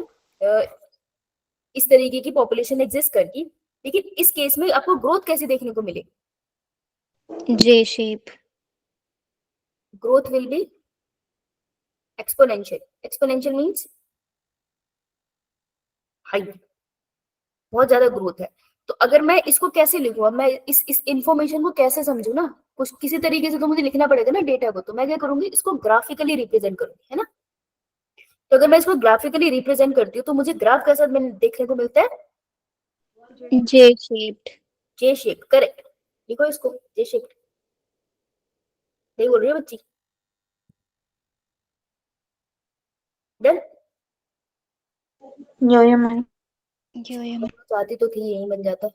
इस तरीके की पॉपुलेशन एग्जिस्ट करती, लेकिन इस केस में आपको ग्रोथ कैसे देखने को मिलेगी? J shape. Growth will be exponential. Exponential means high, बहुत ज्यादा ग्रोथ है। तो अगर मैं इसको कैसे लिखूं, अब मैं इस इंफॉर्मेशन को कैसे समझू ना, कुछ किसी तरीके से तो मुझे लिखना पड़ेगा ना डेटा को, तो मैं क्या करूंगी, इसको ग्राफिकली रिप्रेजेंट करूंगी, है ना? तो अगर मैं इसको ग्राफिकली रिप्रेजेंट करती हूँ तो मुझे ग्राफ कैसा देखने को मिलता है? J shaped. जे शेप, करेक्ट। लिखो इसको, जे शेप। नहीं बोल रही है बच्ची? Done? Yeah, ma'am. Yeah, ma'am. चाहती तो थी यही बन जाता,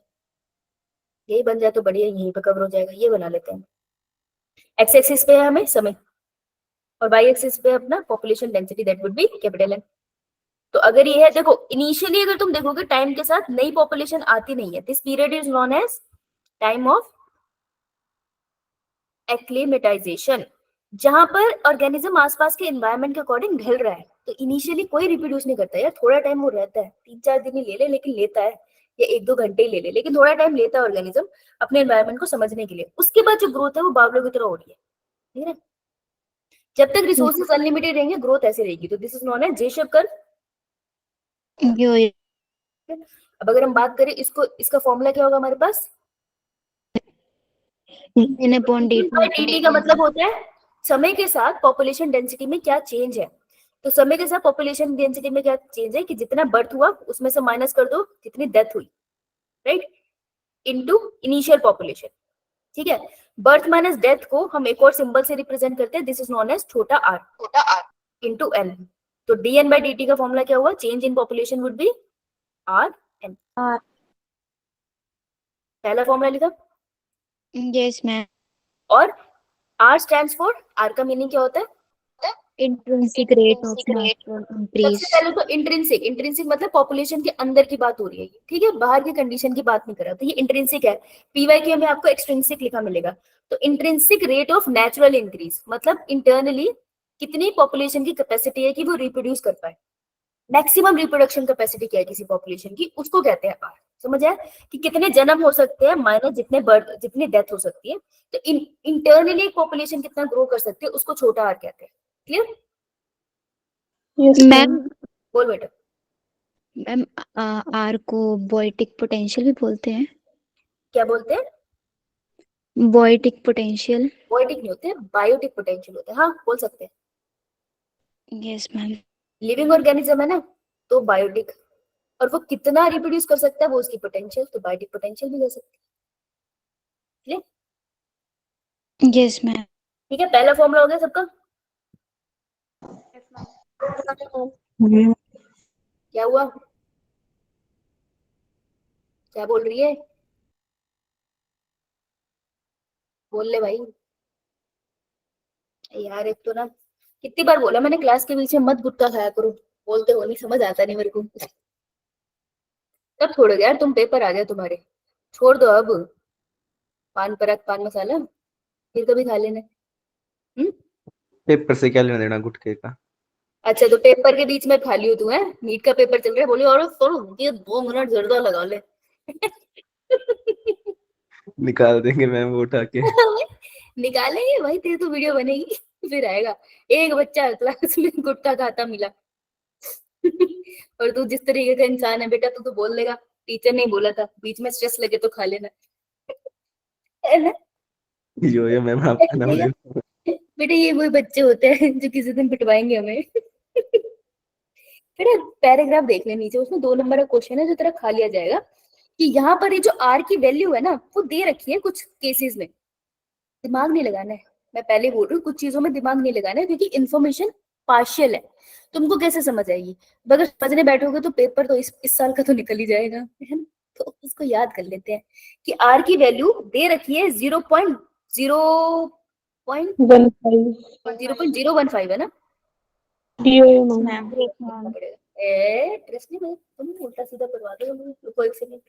यही बन जाए तो बढ़िया, यहीं पे कवर हो जाएगा, ये बना लेते हैं। एक्स एक्सिस पे है हमें समय, और वाई एक्सिस पे अपना population density, that would be capital N. तो अगर ये है, देखो इनिशियली अगर तुम देखोगे टाइम के साथ नई पॉपुलेशन आती नहीं है, this period is known as time of acclimatization, जहां पर ऑर्गेनिज्म आसपास के एनवायरनमेंट के अकॉर्डिंग ढल रहा है। तो इनिशियली कोई रिप्रोड्यूस नहीं करता यार, थोड़ा टाइम वो रहता है, 3-4 दिन ही ले ले लेकिन लेता है, या 1-2 घंटे ही ले ले, लेकिन थोड़ा टाइम लेता है ऑर्गेनिज्म अपने एनवायरनमेंट को समझने के लिए। उसके बाद जो ग्रोथ है वो बावलों की तरह हो रही है, ठीक है? जब तक रिसोर्सेज अनलिमिटेड रहेंगे ग्रोथ ऐसे रहेगी, तो this is known as J shape curve. Yeah. अब अगर हम बात करें इसको, इसका फॉर्मूला क्या होगा हमारे पास? N upon D2. dt का मतलब होता है समय के साथ पॉपुलेशन डेंसिटी में क्या चेंज है। तो समय के साथ पॉपुलेशन डेंसिटी में क्या चेंज है कि जितना बर्थ हुआ उसमें से माइनस कर दो जितनी डेथ हुई, राइट, इनटू इनिशियल पॉपुलेशन। ठीक है, बर्थ माइनस डेथ को हम एक और सिंबल से रिप्रेजेंट करते हैं, दिस इज नोन एज छोटा r इनटू n। तो dn बाय dt का फॉर्मूला क्या हुआ? Change in population would be r n। पहला फॉर्मूला लिखा, Yes, ma'am. और r स्टैंड्स फॉर, r का मीनिंग क्या होता है? Intrinsic rate of natural सबसे increase. पहले तो इंट्रिंसिक, इंट्रिंसिक मतलब पॉपुलेशन के अंदर की बात हो रही है, ठीक है, बाहर की कंडीशन की बात नहीं कर रहा, तो ये इंट्रिंसिक है। पीवाईक्यू में आपको एक्सट्रिंसिक लिखा मिलेगा। तो intrinsic rate of natural increase मतलब इंटरनली कितनी पॉपुलेशन की कैपेसिटी है कि वो रिप्रोड्यूस कर पाए, मैक्सिमम रिप्रोडक्शन कैपेसिटी क्या है किसी पॉपुलेशन की, उसको कहते हैं आर। समझ आया कि कितने जन्म हो सकते हैं माइनस जितने बर्थ, जितनी डेथ हो सकती है। तो इंटरनली पॉपुलेशन कितना ग्रो कर सकती है उसको छोटा आर कहते हैं। क्लियर? मैम, बोल बेटा। मैम R को बोइटिक पोटेंशियल भी बोलते हैं। क्या बोलते हैं? बोइटिक पोटेंशियल। पोएटिक नहीं होते, बायोटिक पोटेंशियल होते हैं। हाँ बोल सकते हैं। Yes ma'am. लिविंग ऑर्गेनिज्म है ना, तो बायोटिक, और वो कितना रिप्रोड्यूस कर सकता है वो उसकी पोटेंशियल, तो बायोटिक पोटेंशियल भी ले सकते हैं। Yes ma'am. ठीक है, पहला फॉर्मूला हो गया सबका। क्या हुआ, क्या बोल रही है? बोल ले भाई यार, एक तो ना कितनी बार बोला मैंने क्लास के बीच में मत गुटखा खाया करो, बोलते हो नहीं, समझ आता नहीं मेरे को। तब छोड़ो यार, तुम पेपर आ गया तुम्हारे, छोड़ दो अब पान पराग पान मसाला, फिर कभी खा लेना। पेपर से क्या लेना देना गुटखे का? अच्छा तो पेपर के बीच में खाली हो तू है, नीट का पेपर चल रहा है, बोली और सुन ये 2 मिनट जर्दा लगा ले। निकाल देंगे मैम वो उठा के। निकालेंगे भाई, तेरी तो वीडियो बनेगी फिर आएगा एक बच्चा क्लास में गुटखा खाता मिला। और तू जिस तरीके का इंसान है बेटा, तू तो बोल देगा टीचर ने बोला था, बीच में स्ट्रेस लगे तो खा लेना। है ना? यो मैम आपका नाम ले लो। बेटा ये वही बच्चे होते हैं जो किसी दिन पिटवाएंगे हमें। बेटा पैराग्राफ देख ले नीचे, उसमें 2 नंबर का क्वेश्चन है जो तेरा खा लिया जाएगा कि यहाँ पर ये जो आर की वैल्यू है ना वो दे रखी है कुछ केसेस में, दिमाग नहीं लगाना है। मैं पहले बोल रही हूँ कुछ चीजों में दिमाग नहीं लगाना है क्योंकि इन्फॉर्मेशन पार्शियल है, तुमको कैसे समझ आएगी। अगर समझने बैठोगे तो पेपर तो इस साल का तो निकल ही जाएगा, है ना। तो उसको याद कर लेते हैं कि आर की वैल्यू दे रखी है 0.015 है ना। ट्रस्ट नहीं भाई, तुम उल्टा सीधा करवा दो। रुको एक सेकंड,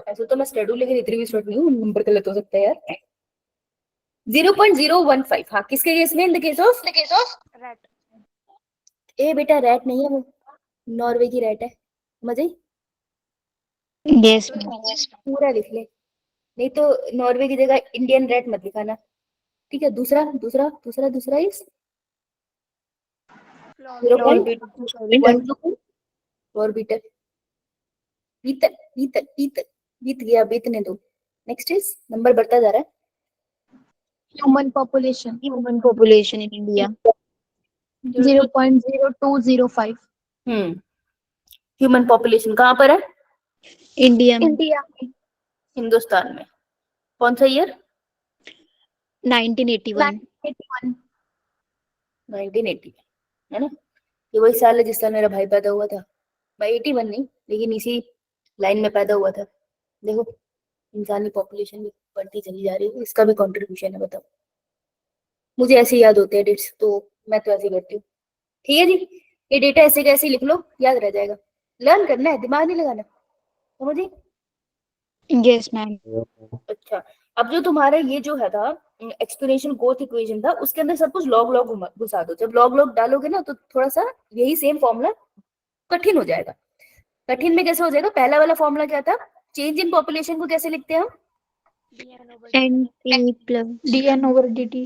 ऐसे तो मैं स्टडी लेकिन इतनी भी स्टडी नहीं हूँ, नंबर गलत हो सकता है यार। 0.015, हाँ किसके केस में? In the case of rat. ए बेटा रैट नहीं है वो, नॉर्वे की रैट है, समझ आई? Yes, ma'am. पूरा लिख ले, नहीं तो नॉर्वे की जगह इंडियन रैट मत लिखाना, ठीक है। दूसरा दूसरा दूसरा दूसरा इस 0.12 ऑर्बिटर, बीत बीत बीत बीत गया, बीतने दो। नेक्स्ट इज, नंबर बढ़ता जा रहा है। Human population Human population in India. 0.0205 human population कहाँ पर है? India. इंडिया में हिंदुस्तान में। कौन सा ईयर? 1981. 81 1980, है ना। ये वही साल है जिस साल मेरा भाई पैदा हुआ था। भाई 81 नहीं, लेकिन इसी लाइन में पैदा हुआ था। देखो इंसानी पॉपुलेशन भी बढ़ती चली जा रही है, इसका भी कंट्रीब्यूशन है। बताओ, मुझे ऐसे याद होते हैं डेट्स, तो मैं तो ऐसे करती हूँ। ठीक है जी, ये डेटा ऐसे कैसे लिख लो, याद रह जाएगा। लर्न करना है, दिमाग नहीं लगाना, समझे? Yes, ma'am. अच्छा, अब जो तुम्हारा ये जो है था एक्सपोनेंशियल ग्रोथ इक्वेशन था, उसके अंदर सब कुछ लॉग लॉग घुसा दो। जब लॉग लॉग डालोगे ना तो थोड़ा सा यही सेम फॉर्मूला कठिन हो जाएगा। कठिन में कैसे हो जाएगा? पहला वाला फॉर्मूला क्या था? चेंज इन पॉपुलेशन को कैसे लिखते हैं हम? NT plus DN over DT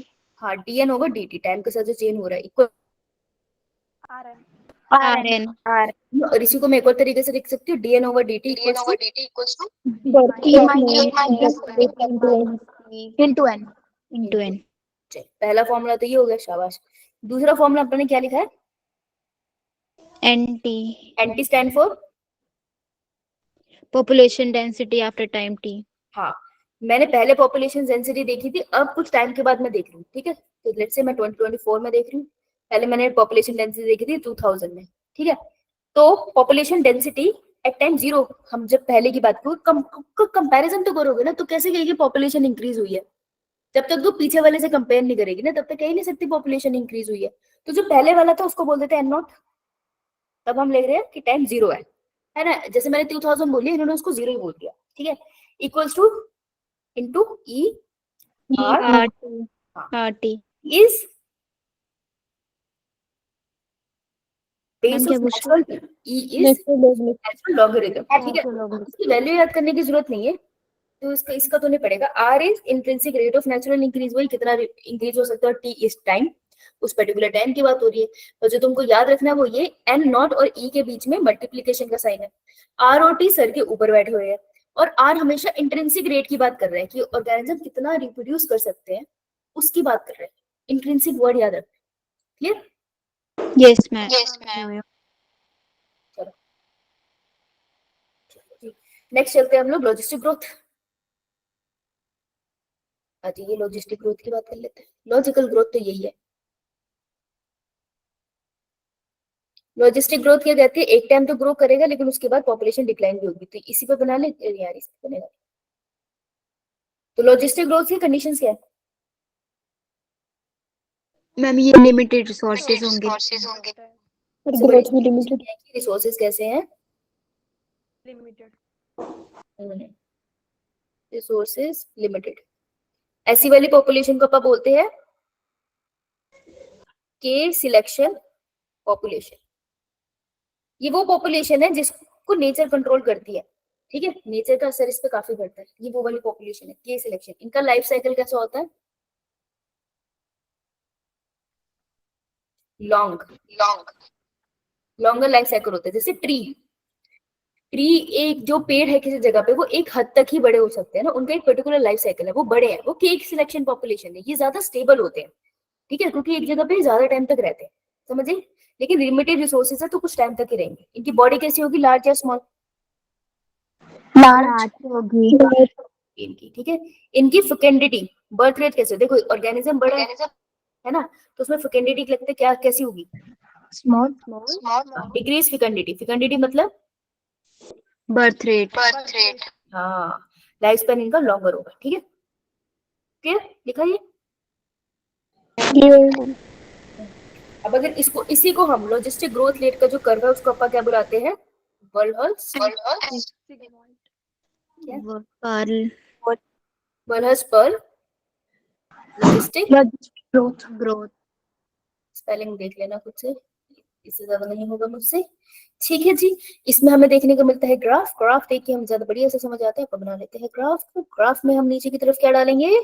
हाँ, डीएन ओवर डीटी, टाइम के साथ जो चेंज हो रहा है इक्वल। RN। RN. और इसी को मैं एक और तरीके से लिख सकती हूँ, DN over DT equals to into N into N. पहला फॉर्मूला तो ये हो गया, शाबाश। दूसरा फॉर्मूला अपने क्या लिखा है? NT. Anti stand for, Population density after time T. हाँ मैंने पहले पॉपुलेशन डेंसिटी देखी थी, अब कुछ टाइम के बाद मैं देख रही हूँ, ठीक है। तो लेट्स से मैं 2024 में देख रही हूँ, पहले मैंने पॉपुलेशन डेंसिटी देखी थी 2000 में, ठीक है। तो पॉपुलेशन डेंसिटी एट टाइम 0, हम जब पहले की बात करो कंपैरिजन तो करोगे ना, तो कैसे कहेगी पॉपुलेशन इंक्रीज हुई है? जब तक तो पीछे वाले से कंपेयर नहीं करेगी ना, तब तक कह ही नहीं सकती पॉपुलेशन इंक्रीज हुई है। तो जो पहले वाला था उसको बोल देते हैं N0, तब हम लिख रहे हैं कि टाइम 0 है ना। जैसे मैंने 2000 बोली, इन्होंने उसको 0 ही बोल दिया, ठीक है। Equals to into E R RT. RT. is base ma'am of क्या पूछ रहे natural term. E is natural logarithm, ठीक है। इसकी वैल्यू याद करने की जरूरत नहीं है, तो इसका तो नहीं पड़ेगा। R is intrinsic rate of natural increase, वही कितना इंक्रीज हो सकता है, T is time, उस पर्टिकुलर टाइम की बात हो रही है। तो जो तुमको याद रखना है वो ये N0 और E के बीच में मल्टीप्लीकेशन का साइन है। R और T सर के ऊपर बैठे हुए हैं, और R हमेशा इंट्रिंसिक रेट की बात कर रहे हैं कि ऑर्गेनिज्म कितना रिप्रोड्यूस कर सकते हैं, उसकी बात कर रहे हैं। इंट्रिंसिक वर्ड याद रखना, क्लियर? Yes, ma'am. चलो नेक्स्ट चलते हैं हम लोग लॉजिस्टिक ग्रोथ। आज ये लॉजिस्टिक ग्रोथ की बात कर लेते हैं। लॉजिकल ग्रोथ तो यही है। लॉजिस्टिक ग्रोथ क्या कहती है? एक टाइम तो ग्रो करेगा लेकिन उसके बाद पॉपुलेशन डिक्लाइन भी होगी। तो इसी पे बना ले यार, इस पे बनेगा। तो लॉजिस्टिक ग्रोथ की कंडीशंस क्या है? मैम ये लिमिटेड रिसोर्सेज होंगे. ग्रोथ भी लिमिटेड रिसोर्सेज कैसे हैं? लिमिटेड। Resources limited. ऐसी वाली पॉपुलेशन को अपन बोलते हैं के सिलेक्शन पॉपुलेशन। ये वो पॉपुलेशन है जिसको नेचर कंट्रोल करती है, ठीक है, नेचर का असर इस पे काफी पड़ता है, ये वो वाली पॉपुलेशन है के सिलेक्शन। इनका लाइफ साइकिल कैसा होता है? लॉन्गर लाइफ साइकिल होता है। जैसे ट्री एक जो पेड़ है किसी जगह पे, वो एक हद तक ही बड़े हो सकते हैं ना, उनका एक पर्टिकुलर लाइफ साइकिल है, वो बड़े हैं, वो केक सिलेक्शन पॉपुलेशन है, ये ज्यादा स्टेबल होते हैं, ठीक है, क्योंकि एक जगह पे ज्यादा टाइम तक रहते हैं, समझे। लेकिन लिमिटेड रिसोर्सेज है तो कुछ टाइम तक ही रहेंगे। इनकी बॉडी कैसी होगी, लार्ज या स्मॉल? लार्ज होगी। इनकी, ठीक है। इनकी फेकेंडिटी, बर्थ रेट कैसे, देखो ऑर्गेनिज्म बड़ा है ना, तो उसमें फेकेंडिटी लगते क्या कैसी होगी? स्मॉल। डिक्रीज फेकेंडिटी, फेकेंडिटी मतलब बर्थ रेट। हाँ, लाइफ स्पैन इनका लॉन्गर होगा, ठीक है, क्लियर, लिखा ये। अब अगर इसको, इसी को हम लॉजिस्टिक ग्रोथ रेट का जो कर्व है उसको अपन क्या बुलाते हैं? बर्नहॉस कार्ल बर्नहॉस पर लॉजिस्टिक ग्रोथ। स्पेलिंग देख लेना खुद से, इससे ज्यादा नहीं होगा मुझसे, ठीक है जी। इसमें हमें देखने को मिलता है ग्राफ, ग्राफ देख के हम ज्यादा बढ़िया से समझ आते हैं, अपन बना लेते हैं ग्राफ। ग्राफ में हम नीचे की तरफ क्या डालेंगे?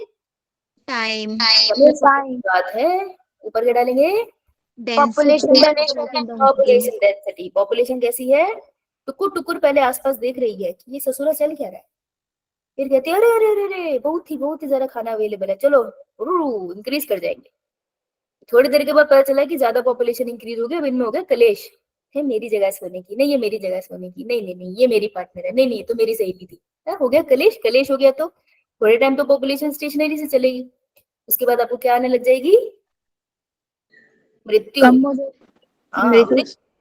टाइम। बात है, ऊपर क्या डालेंगे? Population density. पॉपुलेशन कैसी है? टुकुर टुकुर पहले आसपास देख रही है कि ये ससुरा चल क्या रहा है, फिर कहती है अरे अरे अरे अरे बहुत ही ज्यादा खाना अवेलेबल है, चलो इंक्रीज कर जाएंगे। थोड़ी देर के बाद पता चला कि ज्यादा पॉपुलेशन इंक्रीज हो गया, अब इनमें हो गया कलेश, है मेरी जगह सोने की, नहीं ये मेरी जगह सोने की, नहीं नहीं नहीं ये मेरी पार्टनर है, नहीं नहीं ये तो मेरी सहेली थी, हो गया कलेश। कलेश हो गया तो थोड़े टाइम तो पॉपुलेशन स्टेशनरी से चलेगी, उसके बाद आपको क्या आने लग जाएगी? मृत्यु। हाँ,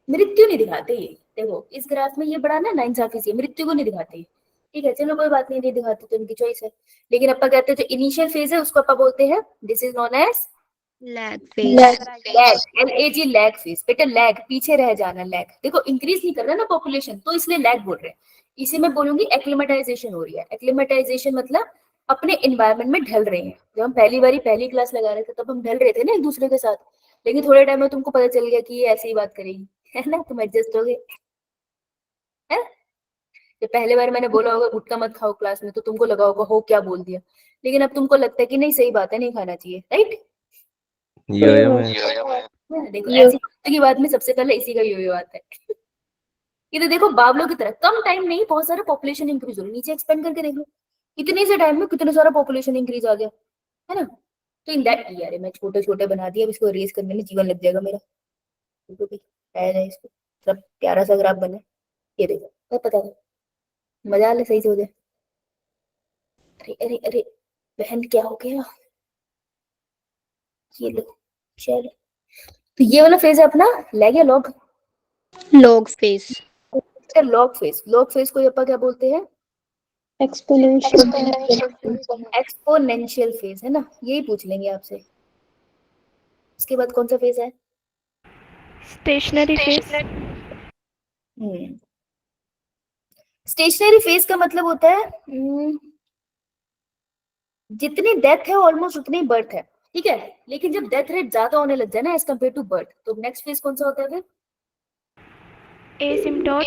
मृत्यु नहीं दिखाते ये, देखो इस ग्राफ में ये बड़ा ना नाइंसाफी सी, मृत्यु को नहीं दिखाते, ठीक है, चलो कोई बात नहीं, नहीं दिखाते तो इनकी चॉइस है। लेकिन अपन कहते हैं जो इनिशियल फेज है उसको अपन बोलते हैं, this is known as lag phase. LAG, lag phase. बेटा लैग, पीछे रह जाना, लैग, देखो इंक्रीज नहीं कर रहा ना पॉपुलेशन, तो इसलिए लैग बोल रहे हैं। इसी में बोलूंगी एक्लिमेटाइजेशन हो रही है। एक्लिमेटाइजेशन मतलब अपने एनवायरमेंट में ढल रहे हैं। जब हम पहली क्लास लगा रहे थे तब हम ढल रहे थे ना एक दूसरे के साथ, लेकिन थोड़े टाइम में तुमको पता चल गया कि ये ऐसे ही बात करेगी, है ना, तुम एडजस्ट हो गए, है। जब पहले बार मैंने बोला होगा गुटखा मत खाओ क्लास में, तो तुमको लगा होगा हो क्या बोल दिया, लेकिन अब तुमको लगता है कि नहीं सही बात है, नहीं खाना चाहिए, राइट। यो मैं देखो ऐसी की बात में सबसे पहले इसी का यो आता है। ये तो देखो बावलों की तरह, कम टाइम नहीं बहुत सारा पॉपुलेशन इंक्रीज हो रही है, नीचे एक्सपेंड करके देख लो, इतने से टाइम में कितना सारा पॉपुलेशन इंक्रीज आ गया, है ना। तो इन दैट यार मैं छोटे छोटे बना दिया, अब इसको रेस करने में जीवन लग जाएगा मेरा, इसको सब प्यारा सा ग्राफ बने, ये देखो सब पता था, मजा ले सही से हो जाए। अरे अरे अरे बहन क्या हो गया, ये लो चलो। तो ये वाला फेज है अपना लैग या log? Log phase. Log phase को अपन क्या बोलते हैं? एक्सपोनेंशियल फेज, है ना, यही पूछ लेंगे आपसे। उसके बाद कौन सा फेज है? Stationary phase. स्टेशनरी फेज का मतलब होता है जितनी डेथ है ऑलमोस्ट उतनी बर्थ है, ठीक है, लेकिन जब डेथ रेट ज्यादा होने लग जाए ना एज कम्पेयर टू बर्थ, तो नेक्स्ट फेज कौन सा होता है फिर? ए सिम्पटोम।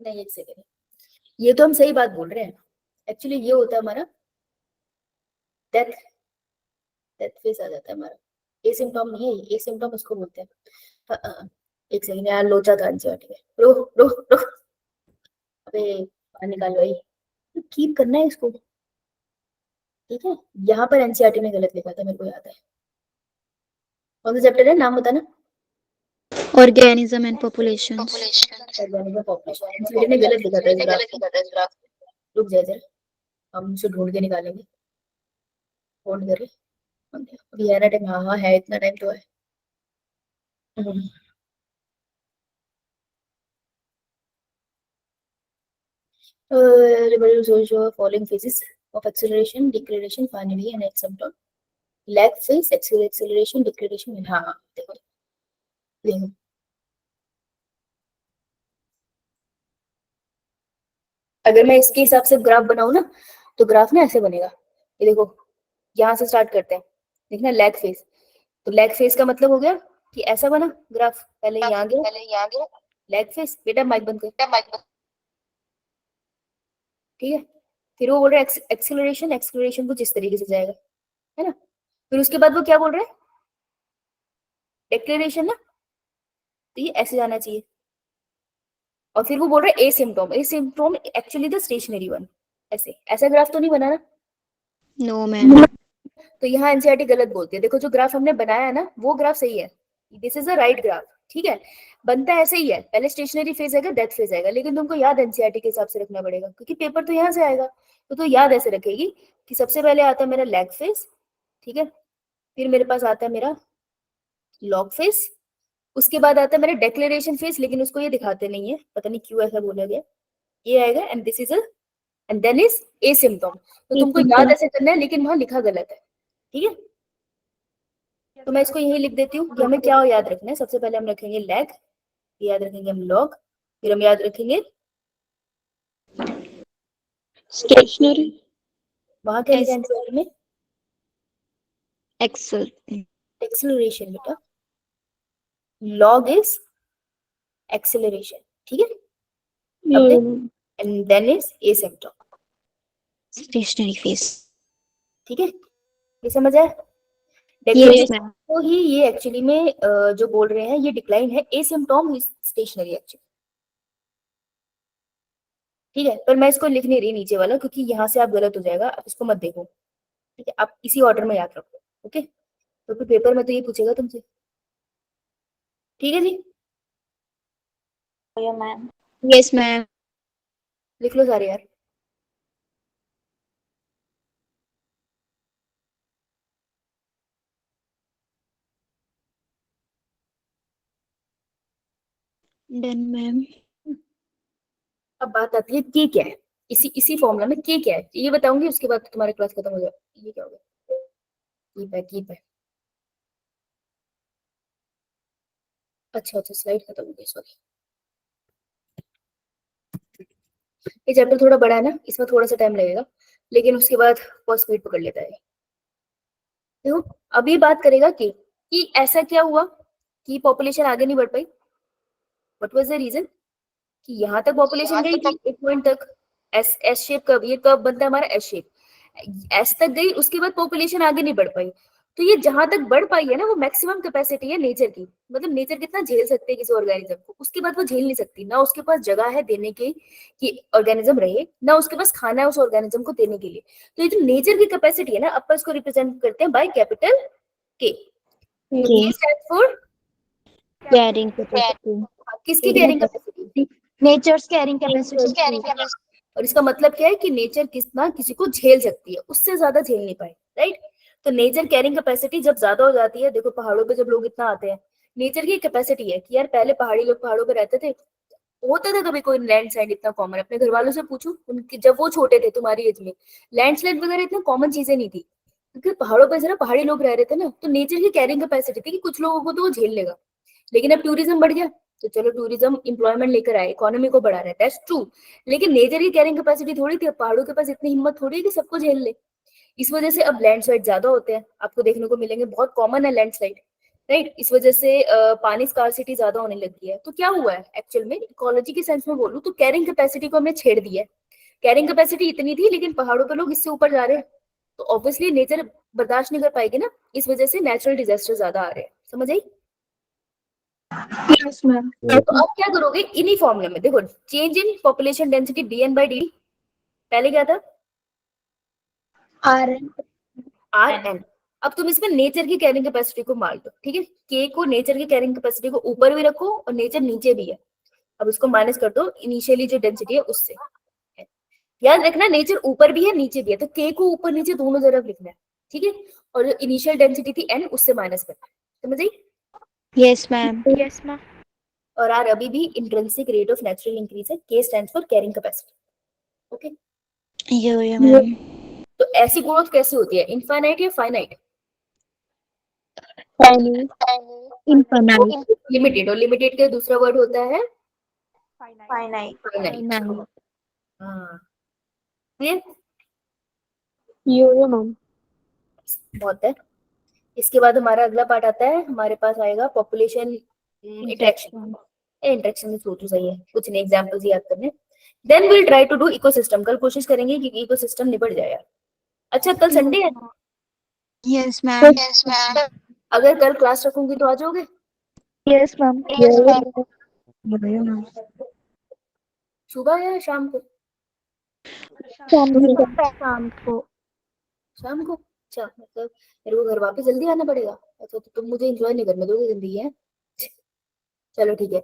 नहीं, एक सेकेंड, ये तो हम सही बात बोल रहे हैं, एक्चुअली ये होता है हमारा डेथ फेज आ जाता है हमारा। ए सिम्टोम नहीं है, ए सिम्टोम उसको बोलते हैं। एक सेकंड यार, लोचा था एनसीईआरटी में, रो रो रो, अबे बाहर निकाल भाई, कीप करना है इसको, ठीक है। यहाँ पर एनसीईआरटी ने गलत लिखा था, मेरे को याद है। कौन सा चैप्टर है, नाम बताना? Organism and population. एनसीईआरटी ने गलत लिखा था इस ग्राफ। रुक जाए जरा, हम उसे ढूंढ के निकालेंगे, फोन करे अभी है ना टाइम, हाँ हाँ है, इतना टाइम तो है। Following phases of acceleration, declaration, finally and asymptote. Lag phase, acceleration, declaration, हाँ देखो देखो, अगर मैं इसके हिसाब से ग्राफ बनाऊं ना, तो ग्राफ ना ऐसे बनेगा, ये देखो यहाँ से स्टार्ट करते हैं, देखना लैग फेज, तो लैग फेज का मतलब हो गया कि ऐसा बना ग्राफ, पहले यहाँ गया लैग फेज, बेटा माइक बंद कर, ठीक है। फिर वो बोल रहा है एक्सेलरेशन, एक्सेलरेशन कुछ इस तरीके से जाएगा, है ना। फिर उसके बाद वो क्या बोल रहे हैं, डिक्लेरेशन ना, तो ये ऐसे जाना चाहिए। और फिर वो बोल रहे हैं एसिम्प्टोम, एसिम्प्टोम एक्चुअली द स्टेशनरी वन, ऐसे ऐसा ग्राफ तो नहीं बना ना। No, ma'am. तो यहाँ एनसीईआरटी गलत बोलती है, देखो जो ग्राफ हमने बनाया है ना वो ग्राफ सही है, this is the right graph, ठीक है। बनता ऐसे ही है, पहले स्टेशनरी फेज आएगा, डेथ फेज आएगा, लेकिन तुमको याद एनसीईआरटी के हिसाब से रखना पड़ेगा, क्योंकि पेपर तो यहाँ से आएगा, तो याद ऐसे रखेगी कि सबसे पहले आता है मेरा लैग फेज, ठीक है, फिर मेरे पास आता है मेरा लॉग फेज, उसके बाद आता है मेरा डेक्लेरेशन फेज, लेकिन उसको ये दिखाते नहीं है, पता नहीं क्यों ऐसा बोला गया, ये आएगा, and this is and then is asymptote. तो तुमको याद ऐसे करना है, लेकिन वहां लिखा गलत है, ठीक है। तो मैं इसको यही लिख देती हूँ कि हमें क्या याद रखना है, सबसे पहले हम रखेंगे लैग, याद रखेंगे हम लॉग, फिर हम याद रखेंगे Stationary. वहां क्या लिखा है आंसर में, Excel. एक्सेलरेशन बेटा, लॉग इज एक्सेलरेशन, ठीक है। अब and then is asymptote, Stationary phase. ठीक है, ये समझ आया। Yes, declaration ma'am. तो ही ये एक्चुअली में जो बोल रहे हैं ये डिक्लाइन है, एसिम्प्टोम इज स्टेशनरी एक्चुअली, ठीक है। पर मैं इसको लिख नहीं रही नीचे वाला, क्योंकि यहाँ से आप गलत हो जाएगा, आप इसको मत देखो, ठीक है, आप इसी ऑर्डर में याद रखो, ओके। तो फिर पेपर में तो ये पूछेगा तुमसे, ठीक है जी, Yes, ma'am. लिख लो सारे यार। Done, ma'am. अब बात आती है के क्या है, इसी फॉर्मूला में के क्या है ये बताऊंगी, उसके बाद तुम्हारा क्लास खत्म हो जाएगा। ये क्या हो गया, कीप है, अच्छा स्लाइड खत्म हो गई, सॉरी। ये चैप्टर थोड़ा बड़ा है ना, इसमें थोड़ा सा टाइम लगेगा, लेकिन उसके बाद बहुत स्पीड पकड़ लेता है। देखो अभी बात करेगा कि ऐसा क्या हुआ कि पॉपुलेशन आगे नहीं बढ़ पाई, व्हाट वाज द रीजन, कि यहाँ तक पॉपुलेशन गई थी एक पॉइंट तक, एस एस शेप का, ये कब बनता है हमारा एस शेप, एस तक गई, उसके बाद पॉपुलेशन आगे नहीं बढ़ पाई। तो ये जहां तक बढ़ पाई है ना, वो मैक्सिमम कैपेसिटी है नेचर की, मतलब नेचर कितना झेल सकते हैं किसी ऑर्गेनिज्म को, उसके बाद वो झेल नहीं सकती, ना उसके पास जगह है देने की कि ऑर्गेनिज्म रहे, ना उसके पास खाना है उस ऑर्गेनिज्म को देने के लिए। तो ये जो नेचर की कैपेसिटी है ना, अपन इसको रिप्रेजेंट करते हैं by capital K, K. Stand for Carrying capacity. किसकी carrying capacity, nature's carrying capacity. और इसका मतलब क्या है कि नेचर कितना किसी को झेल सकती है, उससे ज्यादा झेल नहीं पाए, राइट। तो नेचर कैरिंग कैपेसिटी जब ज्यादा हो जाती है, देखो पहाड़ों पे जब लोग इतना आते हैं, नेचर की कैपेसिटी है कि यार पहले पहाड़ी लोग पहाड़ों पे रहते थे, होता था कभी कोई लैंडस्लाइड इतना कॉमन, अपने घर वालों से पूछो उनके, जब वो छोटे थे तुम्हारी एज में, लैंडस्लाइड वगैरह इतना कॉमन चीजें नहीं थी, क्योंकि पहाड़ों पे जरा पहाड़ी लोग रह रहे थे ना, तो नेचर की कैरिंग कैपेसिटी थी कि कुछ लोगों को तो वो झेल लेगा। लेकिन अब टूरिज्म बढ़ गया, तो चलो टूरिज्म इंप्लॉयमेंट लेकर आए, इकोनॉमी को बढ़ा रहा है, दैट्स ट्रू, लेकिन नेचर की कैरिंग कैपेसिटी थोड़ी थी, अब पहाड़ों के पास इतनी हिम्मत थोड़ी है कि सबको झेल ले। इस वजह से अब लैंडस्लाइड ज्यादा होते हैं, आपको देखने को मिलेंगे, बहुत कॉमन है लैंडस्लाइड, राइट। इस वजह से पानी स्कार्सिटी ज्यादा होने लगी है। तो क्या हुआ है एक्चुअल में, इकोलॉजी के सेंस में बोलूं तो कैरिंग कैपेसिटी को हमने छेड़ दिया है, कैरिंग कैपेसिटी इतनी थी, लेकिन पहाड़ों पर लोग इससे ऊपर जा रहे हैं, तो ऑब्वियसली नेचर बर्दाश्त नहीं कर पाएगी ना, इस वजह से नेचुरल डिजास्टर ज्यादा आ रहे हैं, समझ आई। Yes ma'am. तो अब क्या करोगे, इन्हीं फॉर्मूले में देखो, change in population density dn by dt, पहले क्या था आर Rn, अब तुम इसमें नेचर की कैरिंग कैपेसिटी को मार दो, ठीक है, के को नेचर की कैरिंग कैपेसिटी को ऊपर भी रखो और नेचर नीचे भी है, अब उसको माइनस कर दो इनिशियली जो डेंसिटी है उससे, याद रखना नेचर ऊपर भी है नीचे भी है, तो के को ऊपर नीचे दोनों तरफ लिखना है, ठीक है, और जो इनिशियल डेंसिटी थी n उससे माइनस करना है, समझ आई। Yes, ma'am. Yes, ma'am. और आर अभी भी intrinsic rate of natural increase है, के stands for carrying capacity, okay. Yeah, ma'am. तो ऐसी ग्रोथ कैसे होती है, इनफाइनाइट या फाइनाइट, Infinite. लिमिटेड, और लिमिटेड का दूसरा वर्ड होता है Finite. फाइनाइट, हाँ, क्लियर। यो मैम। बहुत है। इसके बाद हमारा अगला पार्ट आता है, हमारे पास आएगा पॉपुलेशन इंटरेक्शन। इंटरेक्शन में सोचो सही है, कुछ नहीं एग्जांपल्स याद करने। Then will try to do ecosystem. कल कोशिश करेंगे कि इकोसिस्टम निपट जाए यार। अच्छा कल संडे है, Yes, ma'am. अगर कल क्लास रखूंगी तो आ जाओगे? Yes ma'am. सुबह या शाम को? शाम को। शाम को। अच्छा मतलब मेरे को घर वापस जल्दी आना पड़ेगा। अच्छा तो तुम मुझे एंजॉय नहीं करने दोगे जिंदगी है? चलो ठीक है।